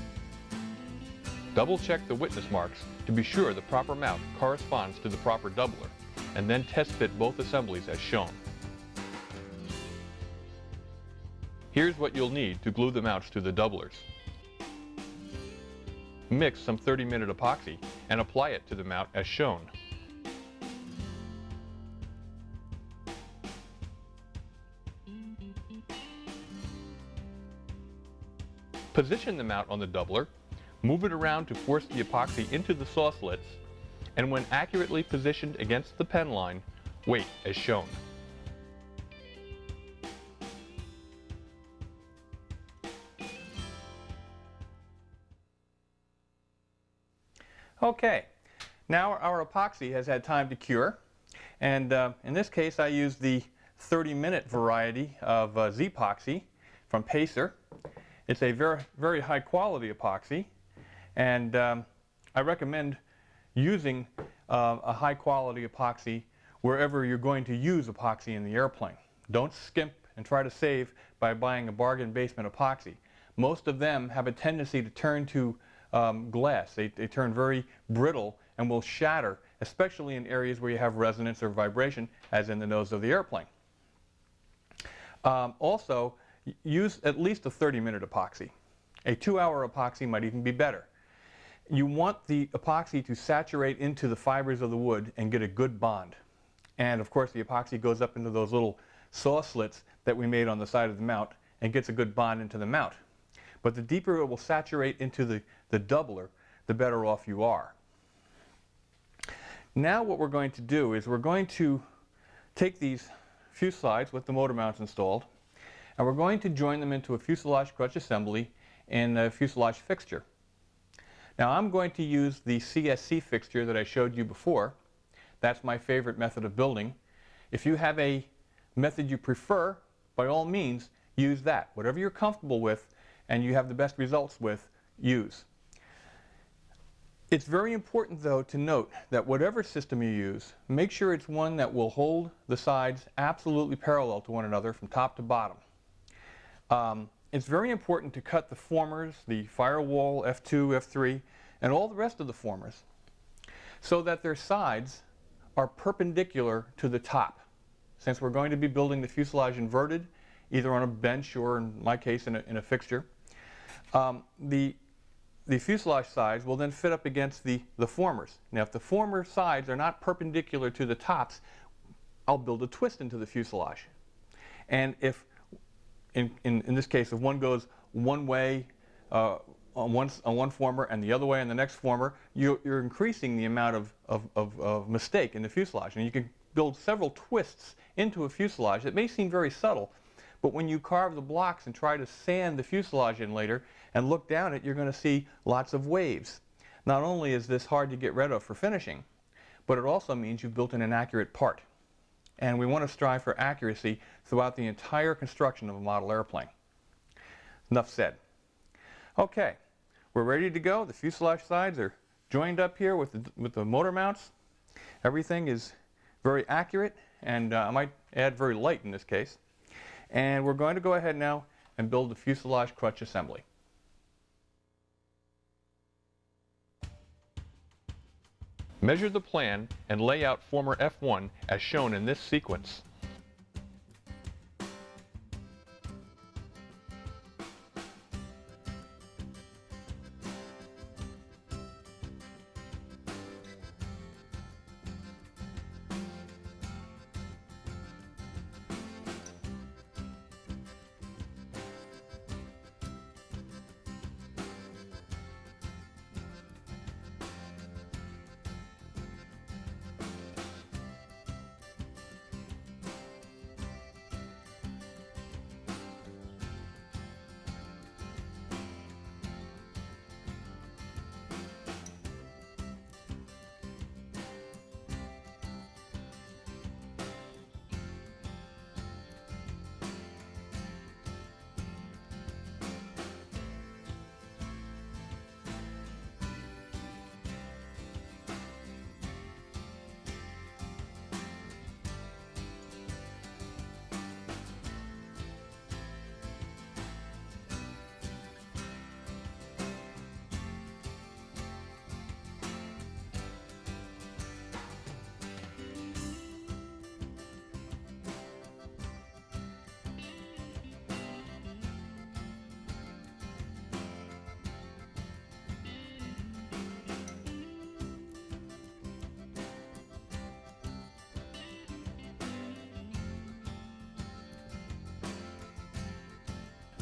Double check the witness marks to be sure the proper mount corresponds to the proper doubler, and then test fit both assemblies as shown. Here's what you'll need to glue the mounts to the doublers. Mix some 30-minute epoxy and apply it to the mount as shown. Position the mount on the doubler, move it around to force the epoxy into the saw slits, and when accurately positioned against the pen line, wait as shown. Okay, now our epoxy has had time to cure, and in this case I used the 30-minute variety of Z-epoxy from Pacer. It's a very high quality epoxy, and I recommend using a high quality epoxy wherever you're going to use epoxy in the airplane. Don't skimp and try to save by buying a bargain basement epoxy. Most of them have a tendency to turn to glass. They turn very brittle and will shatter, especially in areas where you have resonance or vibration, as in the nose of the airplane. Also, use at least a 30-minute epoxy. A 2-hour epoxy might even be better. You want the epoxy to saturate into the fibers of the wood and get a good bond. And of course the epoxy goes up into those little saw slits that we made on the side of the mount and gets a good bond into the mount. But the deeper it will saturate into the doubler, the better off you are. Now what we're going to do is we're going to take these fuselages with the motor mounts installed, and we're going to join them into a fuselage crutch assembly and a fuselage fixture. Now I'm going to use the CSC fixture that I showed you before. That's my favorite method of building. If you have a method you prefer, by all means use that. Whatever you're comfortable with and you have the best results with, use. It's very important though to note that whatever system you use, make sure it's one that will hold the sides absolutely parallel to one another from top to bottom. It's very important to cut the formers, the firewall, F2, F3, and all the rest of the formers, so that their sides are perpendicular to the top. Since we're going to be building the fuselage inverted, either on a bench or, in my case, in a fixture, the fuselage sides will then fit up against the formers. Now, if the former sides are not perpendicular to the tops, I'll build a twist into the fuselage. And if in this case, if one goes one way on one former and the other way on the next former, you're increasing the amount of mistake in the fuselage. And you can build several twists into a fuselage that may seem very subtle, but when you carve the blocks and try to sand the fuselage in later and look down it, you're going to see lots of waves. Not only is this hard to get rid of for finishing, but it also means you've built an inaccurate part. And we want to strive for accuracy throughout the entire construction of a model airplane. Enough said. Okay, we're ready to go. The fuselage sides are joined up here with the motor mounts. Everything is very accurate, and I might add very light in this case. And we're going to go ahead now and build the fuselage crutch assembly. Measure the plan and lay out former F1 as shown in this sequence.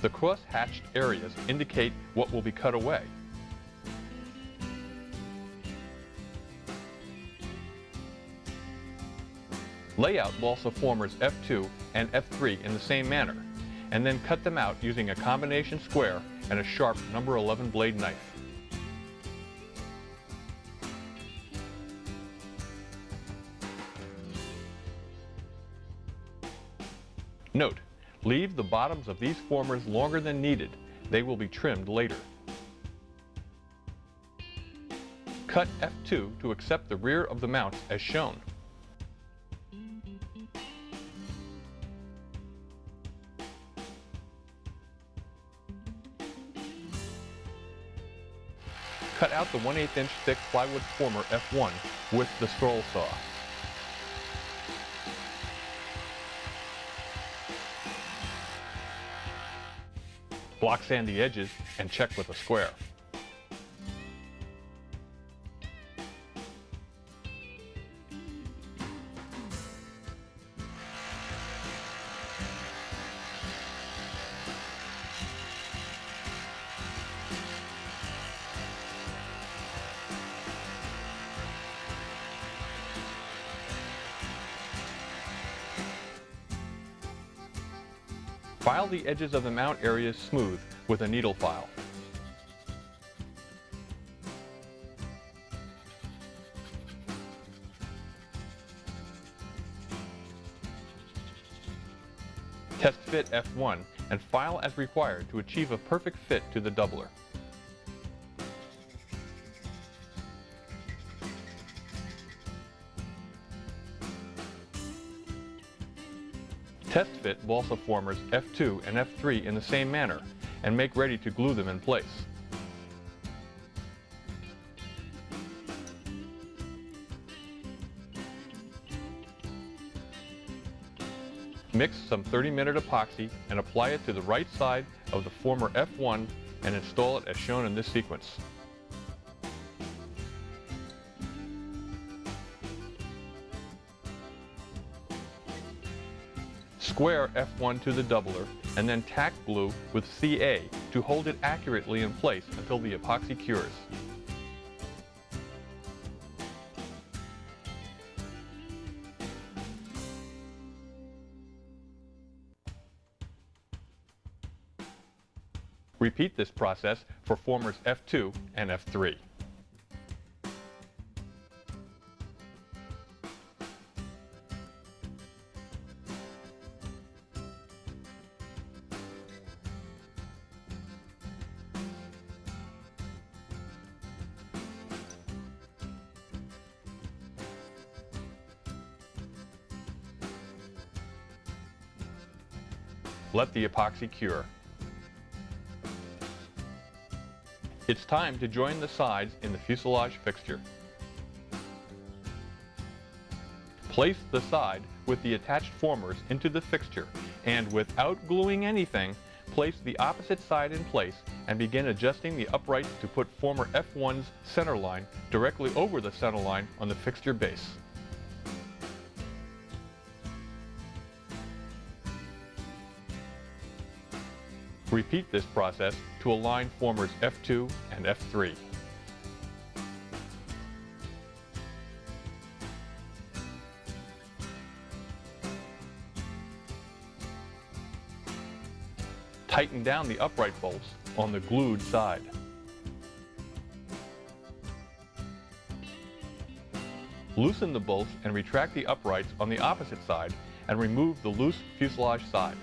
The cross-hatched areas indicate what will be cut away. Lay out balsa formers F2 and F3 in the same manner, and then cut them out using a combination square and a sharp number 11 blade knife. Note, leave the bottoms of these formers longer than needed. They will be trimmed later. Cut F2 to accept the rear of the mounts as shown. Cut out the 1/8 inch thick plywood former F1 with the scroll saw. Block sand the edges and check with a square. File the edges of the mount areas smooth with a needle file. Test fit F1 and file as required to achieve a perfect fit to the doubler. Test fit balsa formers F2 and F3 in the same manner and make ready to glue them in place. Mix some 30-minute epoxy and apply it to the right side of the former F1 and install it as shown in this sequence. Square F1 to the doubler and then tack glue with CA to hold it accurately in place until the epoxy cures. Repeat this process for formers F2 and F3. Let the epoxy cure. It's time to join the sides in the fuselage fixture. Place the side with the attached formers into the fixture and without gluing anything, place the opposite side in place and begin adjusting the uprights to put former F1's center line directly over the center line on the fixture base. Repeat this process to align formers F2 and F3. Tighten down the upright bolts on the glued side. Loosen the bolts and retract the uprights on the opposite side and remove the loose fuselage side.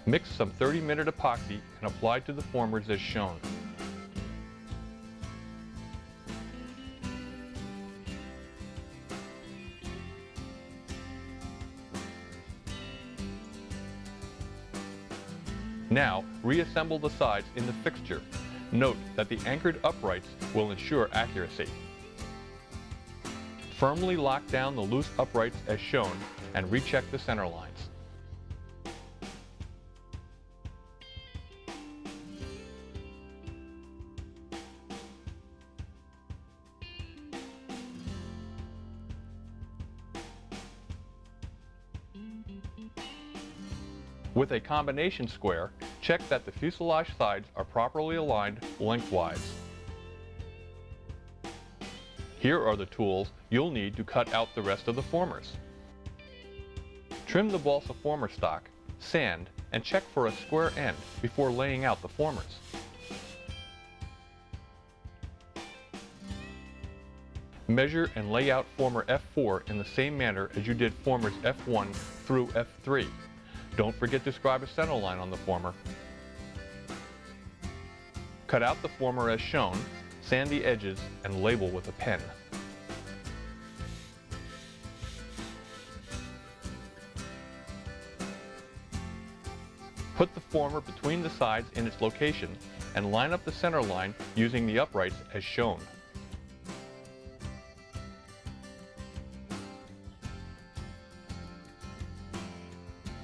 Mix some 30-minute epoxy and apply to the formers as shown. Now, reassemble the sides in the fixture. Note that the anchored uprights will ensure accuracy. Firmly lock down the loose uprights as shown and recheck the center lines. With a combination square, check that the fuselage sides are properly aligned lengthwise. Here are the tools you'll need to cut out the rest of the formers. Trim the balsa former stock, sand, and check for a square end before laying out the formers. Measure and lay out former F4 in the same manner as you did formers F1 through F3. Don't forget to scribe a center line on the former. Cut out the former as shown, sand the edges, and label with a pen. Put the former between the sides in its location and line up the center line using the uprights as shown.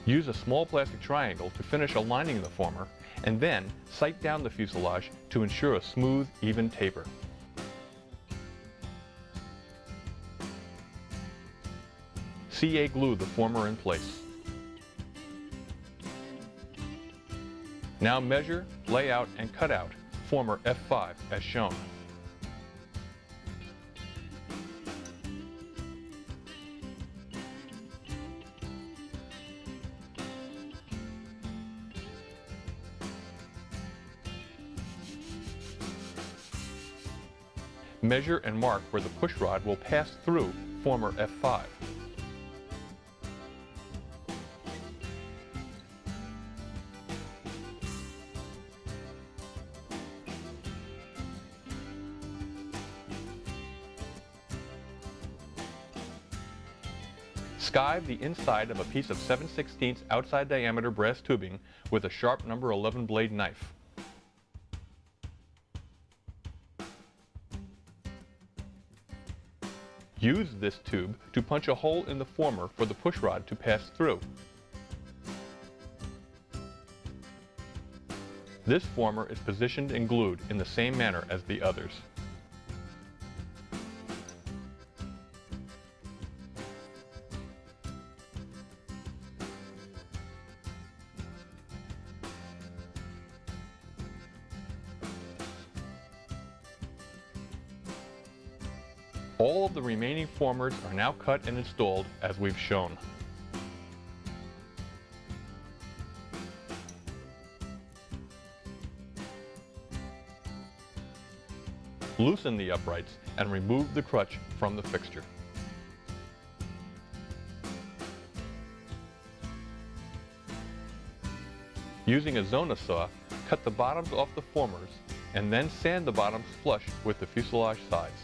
Use a small plastic triangle to finish aligning the former, and then sight down the fuselage to ensure a smooth, even taper. CA glue the former in place. Now measure, lay out, and cut out former F5 as shown. Measure and mark where the push rod will pass through former F5. Skive the inside of a piece of 7/16 outside diameter brass tubing with a sharp number 11 blade knife. Use this tube to punch a hole in the former for the push rod to pass through. This former is positioned and glued in the same manner as the others. All of the remaining formers are now cut and installed as we've shown. Loosen the uprights and remove the crutch from the fixture. Using a zona saw, cut the bottoms off the formers and then sand the bottoms flush with the fuselage sides.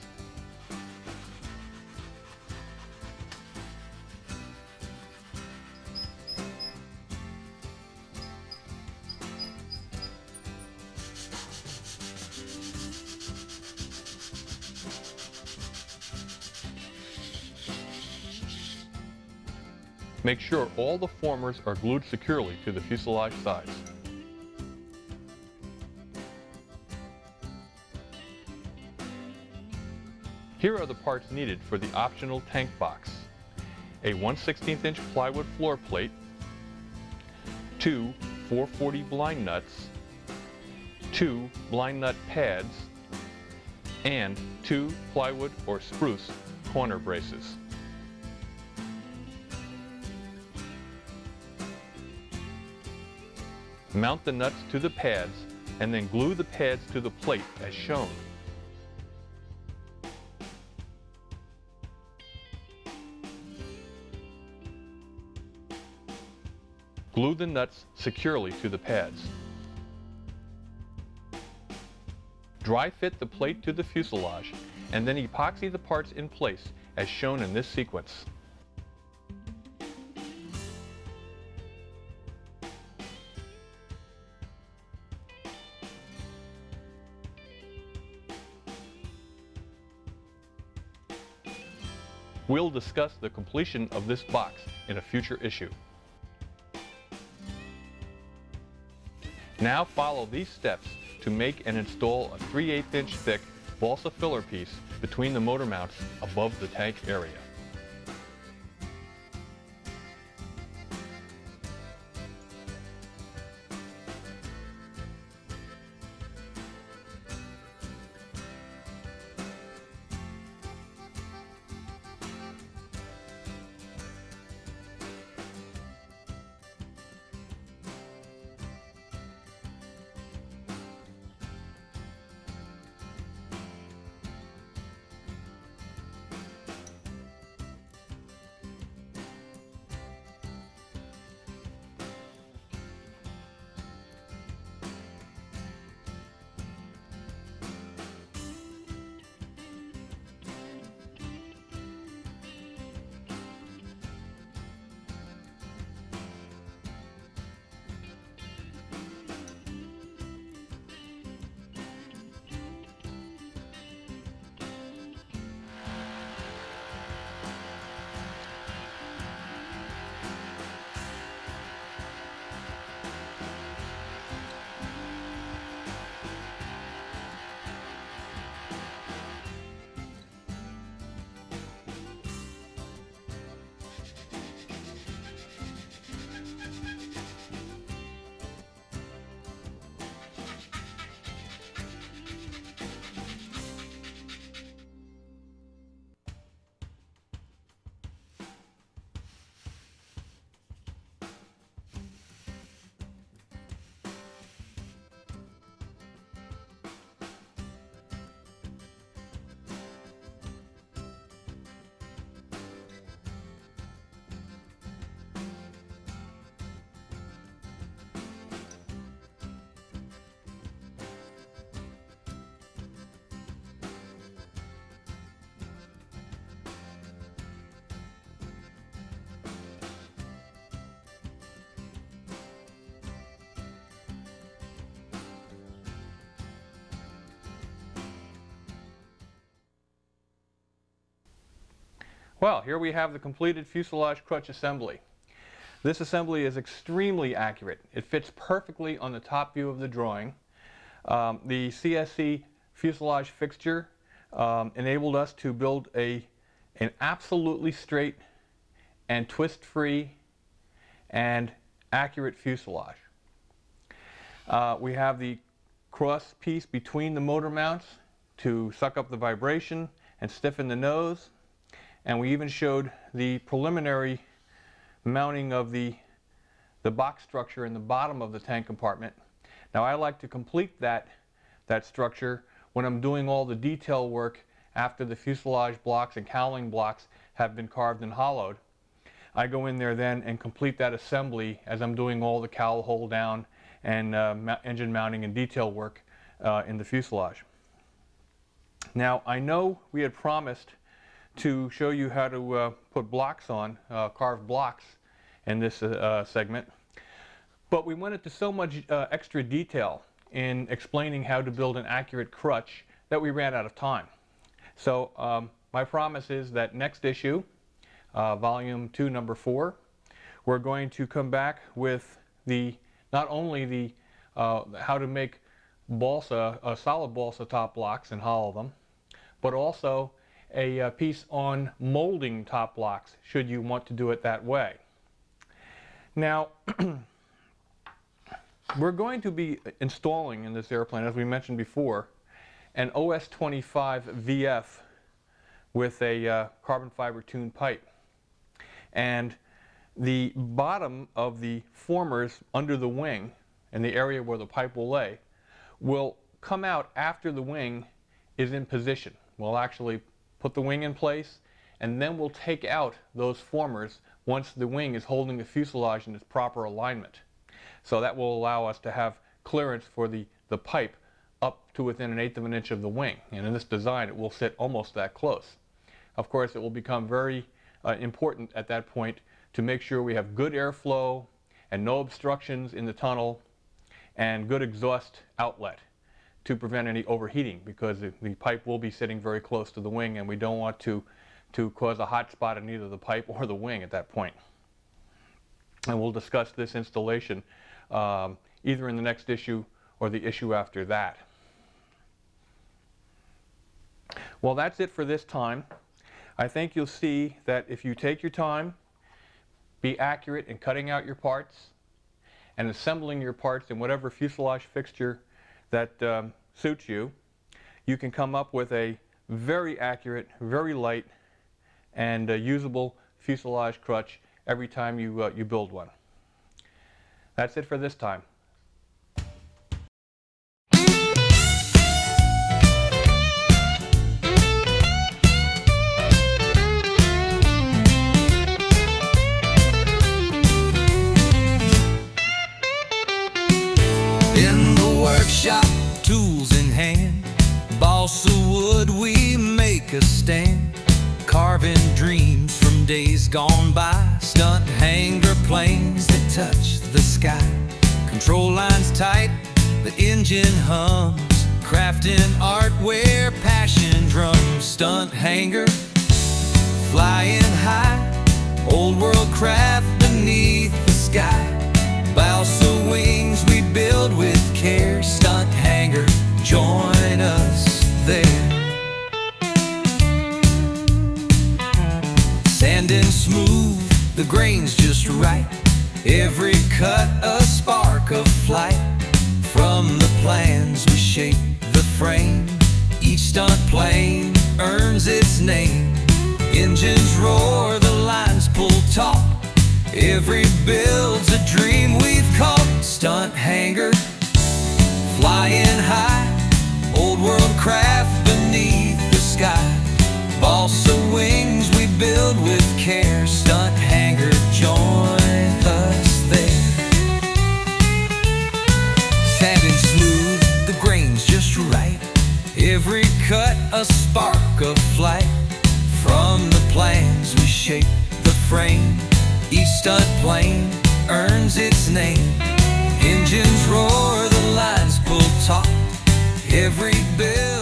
Make sure all the formers are glued securely to the fuselage sides. Here are the parts needed for the optional tank box. A 1/16" plywood floor plate, 2 440 blind nuts, 2 blind nut pads, and 2 plywood or spruce corner braces. Mount the nuts to the pads and then glue the pads to the plate as shown. Glue the nuts securely to the pads. Dry fit the plate to the fuselage and then epoxy the parts in place as shown in this sequence. We'll discuss the completion of this box in a future issue. Now follow these steps to make and install a 3/8" thick balsa filler piece between the motor mounts above the tank area. Well, here we have the completed fuselage crutch assembly. This assembly is extremely accurate. It fits perfectly on the top view of the drawing. The CSC fuselage fixture enabled us to build an absolutely straight and twist-free and accurate fuselage. We have the cross piece between the motor mounts to suck up the vibration and stiffen the nose. And we even showed the preliminary mounting of the box structure in the bottom of the tank compartment. Now I like to complete that structure when I'm doing all the detail work after the fuselage blocks and cowling blocks have been carved and hollowed. I go in there then and complete that assembly as I'm doing all the cowl hold down and engine mounting and detail work in the fuselage. Now I know we had promised to show you how to put blocks on, carved blocks in this segment, but we went into so much extra detail in explaining how to build an accurate crutch that we ran out of time. So my promise is that next issue, volume 2, number 4, we're going to come back with not only the how to make balsa, solid balsa top blocks and hollow them, but also a piece on molding top blocks should you want to do it that way. Now we're going to be installing in this airplane, as we mentioned before, an OS-25 VF with a carbon fiber tuned pipe. And the bottom of the formers under the wing, and the area where the pipe will lay, will come out after the wing is in position. We'll actually put the wing in place, and then we'll take out those formers once the wing is holding the fuselage in its proper alignment. So that will allow us to have clearance for the pipe up to within 1/8 of an inch of the wing. And in this design, it will sit almost that close. Of course, it will become very important at that point to make sure we have good airflow and no obstructions in the tunnel and good exhaust outlet to prevent any overheating, because the pipe will be sitting very close to the wing, and we don't want to cause a hot spot in either the pipe or the wing at that point. And we'll discuss this installation either in the next issue or the issue after that. Well, that's it for this time. I think you'll see that if you take your time, be accurate in cutting out your parts and assembling your parts in whatever fuselage fixture that suits you, you can come up with a very accurate, very light, and usable fuselage crutch every time you build one. That's it for this time. In the workshop, tools in hand, balsa wood, we make a stand, carving dreams from days gone by, stunt hangar planes that touch the sky, control lines tight, the engine hums, crafting art where passion drums. Stunt hangar, flying high, old world craft beneath the sky, balsa wings we build with care. Stunt hangar, join us there. Sanding smooth, the grain's just right, every cut a spark of flight. From the plans we shape the frame, each stunt plane earns its name. Engines roar, the lines pull taut, every build's a dream we've caught. Stunt hangar, flying high, old world craft beneath the sky, balsa wings we build with care. Stunt hangar, join us there. Sanding smooth, the grain's just right, every cut a spark of flight. From the plans we shape the frame, each stunt plane earns its name. Engines roar, the lines pull taut, every build